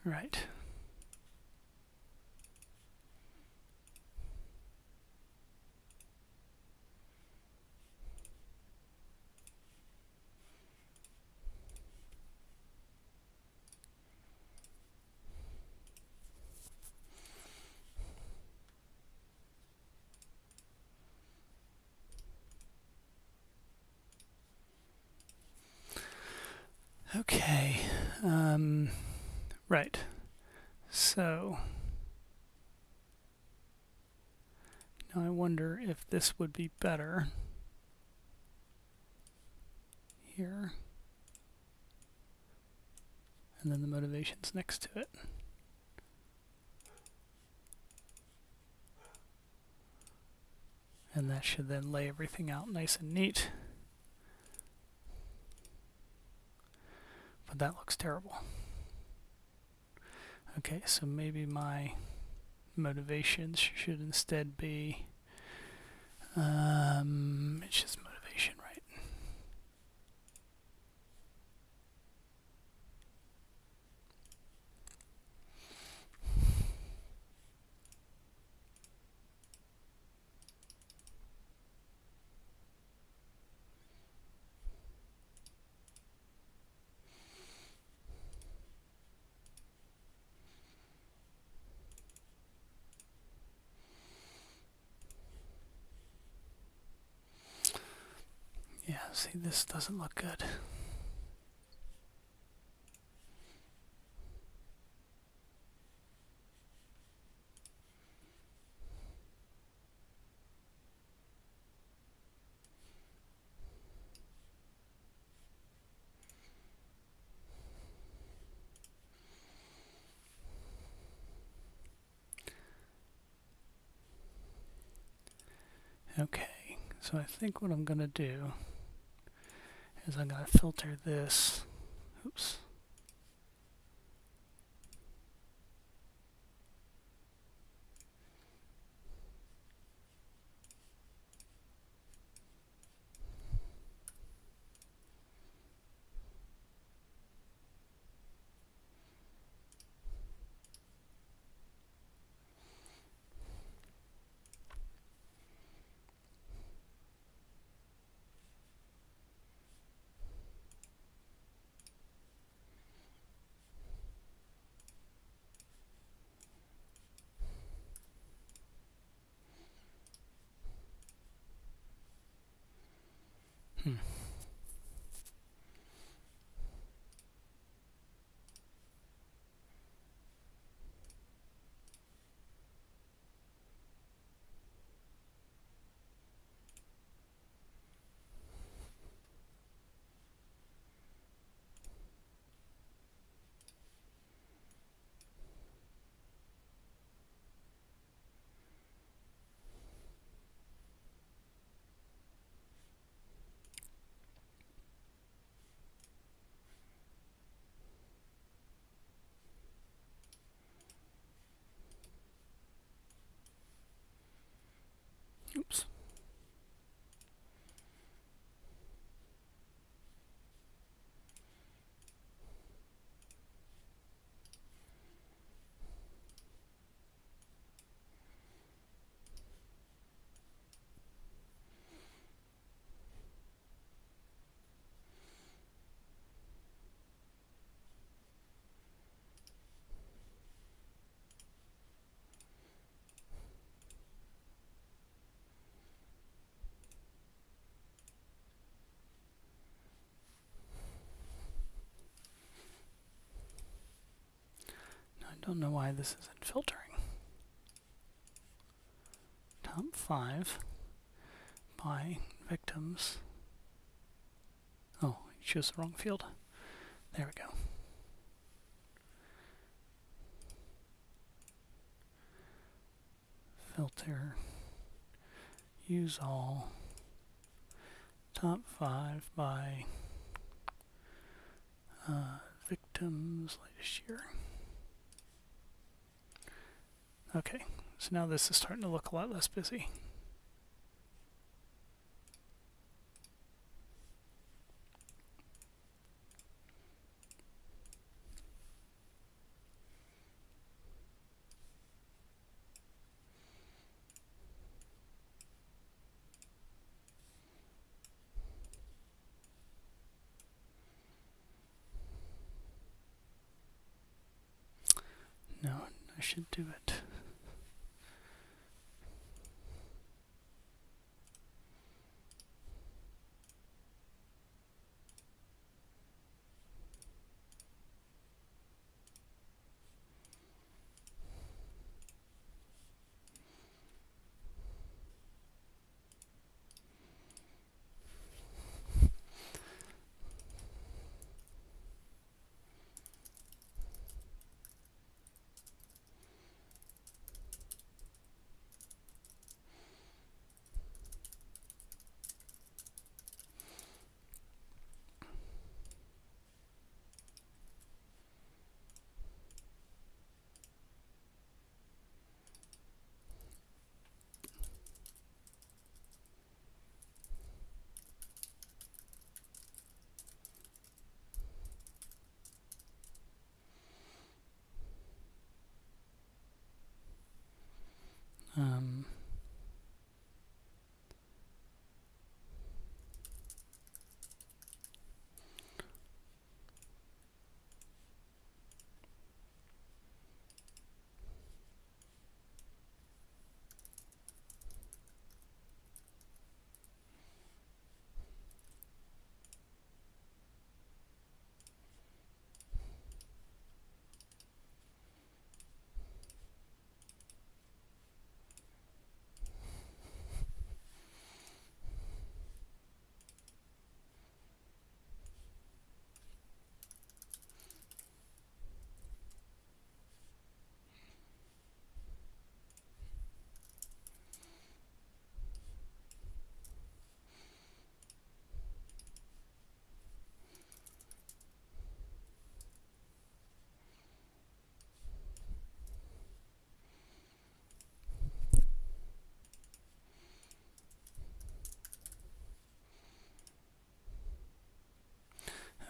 [SPEAKER 1] Right. Okay. Right. So now I wonder if this would be better here. And then the motivation's next to it. And that should then lay everything out nice and neat. But that looks terrible. Okay, so maybe my motivations should instead be, it's just motivation, right? Yeah, see, this doesn't look good. Okay, so I think what I'm going to do is I'm going to filter this. Oops. don't know why this isn't filtering. Top 5 by victims. Oh, you chose the wrong field. There we go. Filter. Use all. Top 5 by victims latest year. Okay, so now this is starting to look a lot less busy. No, I should do it.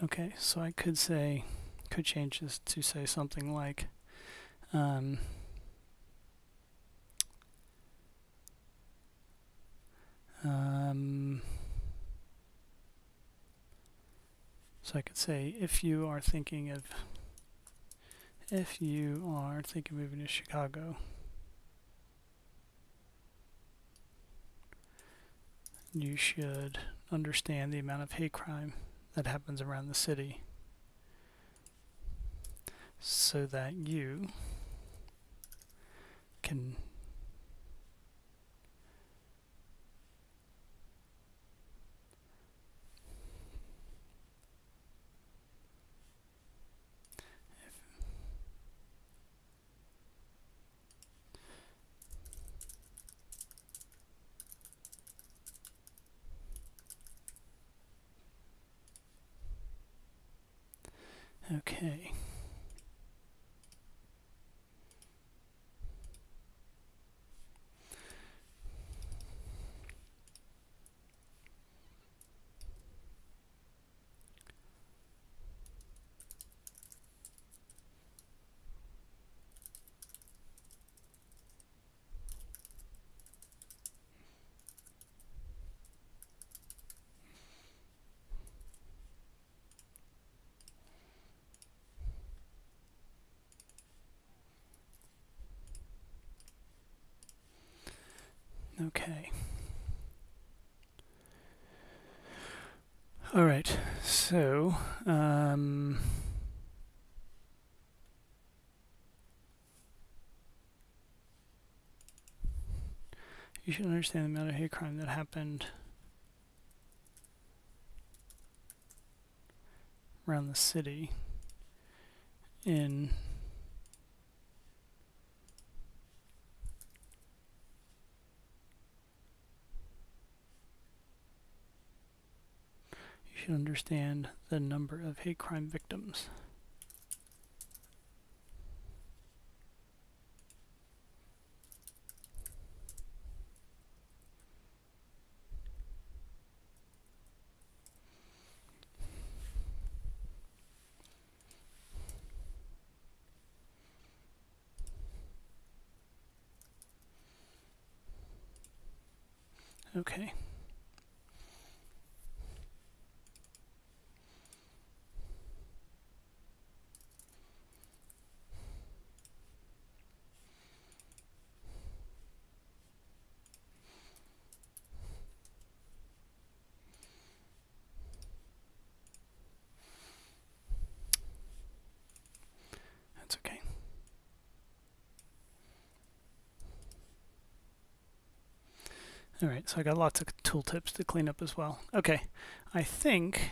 [SPEAKER 1] Okay, so I could change this to say something like, so I could say, if you are thinking of moving to Chicago, you should understand the amount of hate crime that happens around the city so that you can okay. Okay. All right. So, You should understand the amount of hate crime that happened around the city in you should understand the number of hate crime victims. Okay. That's okay. All right, so I got lots of tooltips to clean up as well. Okay, I think,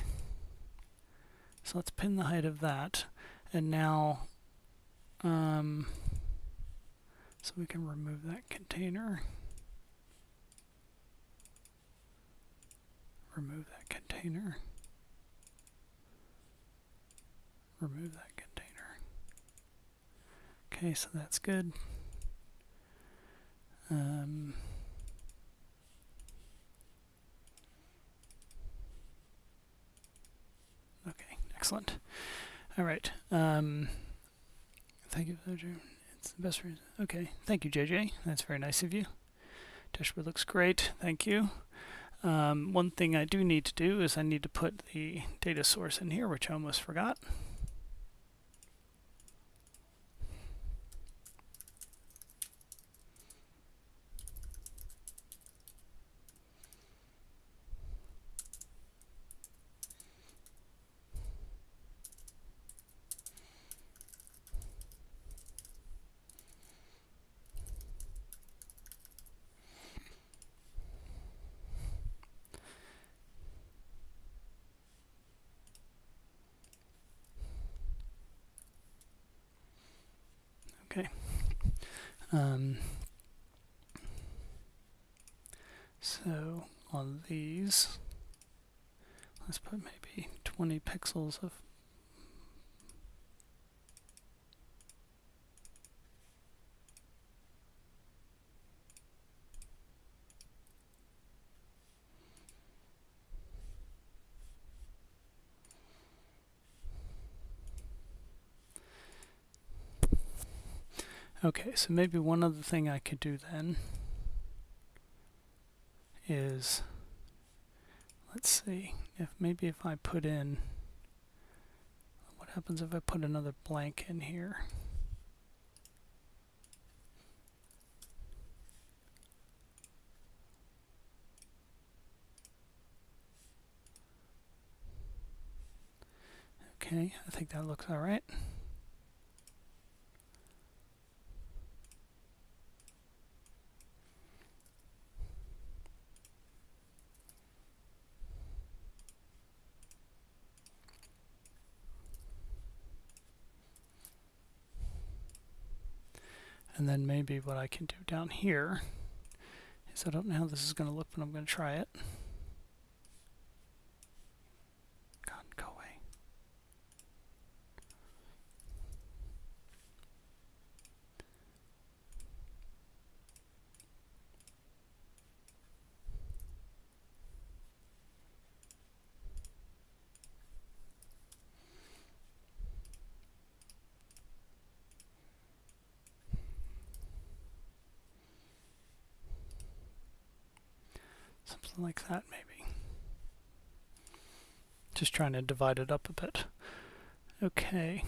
[SPEAKER 1] so let's pin the height of that. And now, so we can remove that container. Remove that container. Remove that container. Okay, so that's good. Okay, excellent. All right. Thank you, JJ. It's the best reason. Okay, thank you, JJ. That's very nice of you. Dashboard looks great. Thank you. One thing I do need to do is I need to put the data source in here, which I almost forgot. Okay. So on these, let's put maybe 20 pixels of okay, so maybe one other thing I could do then is, let's see, if I put in, what happens if I put another blank in here? Okay, I think that looks all right. And then maybe what I can do down here is, I don't know how this is going to look, but I'm going to try it. God, go away. Something like that, maybe. Just trying to divide it up a bit. Okay.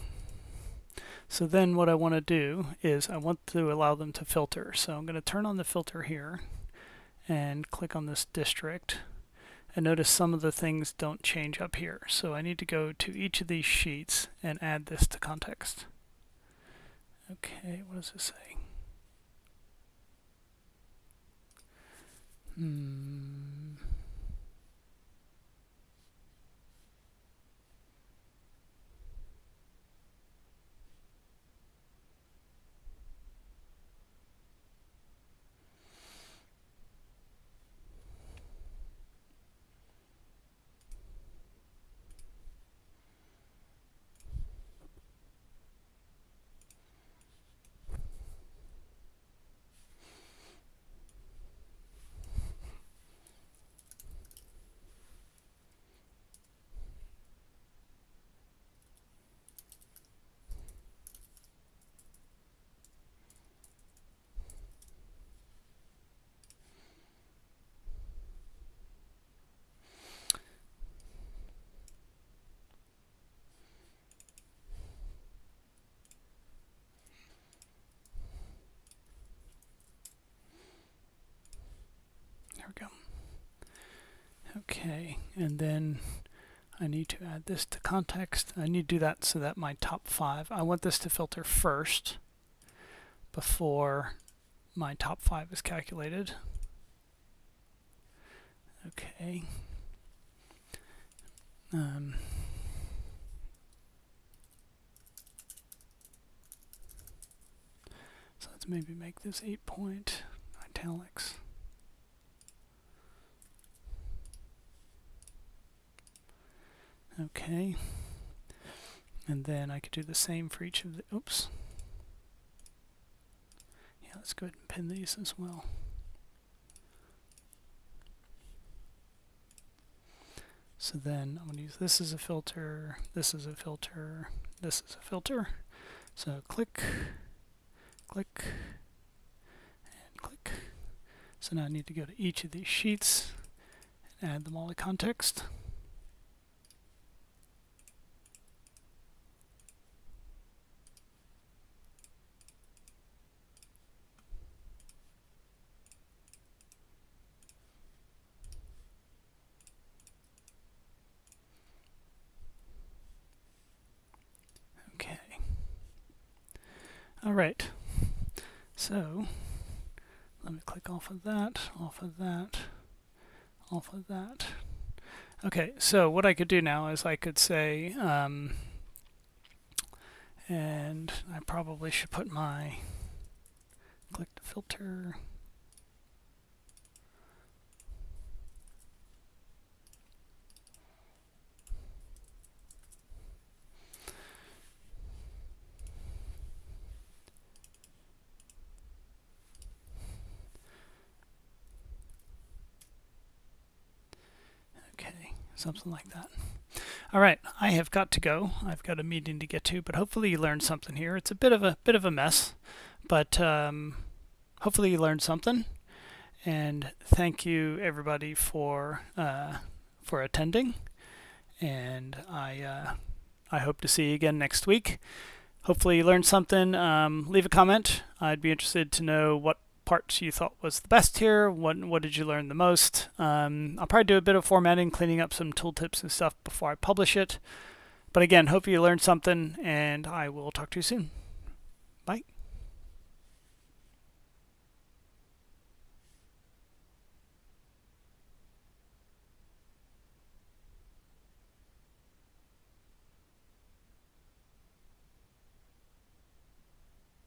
[SPEAKER 1] So then what I want to do is I want to allow them to filter. So I'm going to turn on the filter here and click on this district. And notice some of the things don't change up here. So I need to go to each of these sheets and add this to context. Okay, what does this say? There we go. Okay, and then I need to add this to context. I need to do that so that my top 5, I want this to filter first before my top 5 is calculated. Okay. So let's maybe make this 8-point italics. Okay. And then I could do the same for each of the, oops. Yeah, let's go ahead and pin these as well. So then I'm going to use this as a filter, this as a filter, this as a filter. So click, click, and click. So now I need to go to each of these sheets and add them all to context. Okay. All right. So let me click off of that, off of that, off of that. Okay, so what I could do now is I could say, and I probably should put my click to filter. Okay, something like that. All right, I have got to go. I've got a meeting to get to, but hopefully you learned something here. It's a bit of a mess, but hopefully you learned something. And thank you everybody for attending. And I hope to see you again next week. Hopefully you learned something. Leave a comment. I'd be interested to know what parts you thought was the best here. What did you learn the most? I'll probably do a bit of formatting, cleaning up some tooltips and stuff before I publish it. But again, hope you learned something, and I will talk to you soon.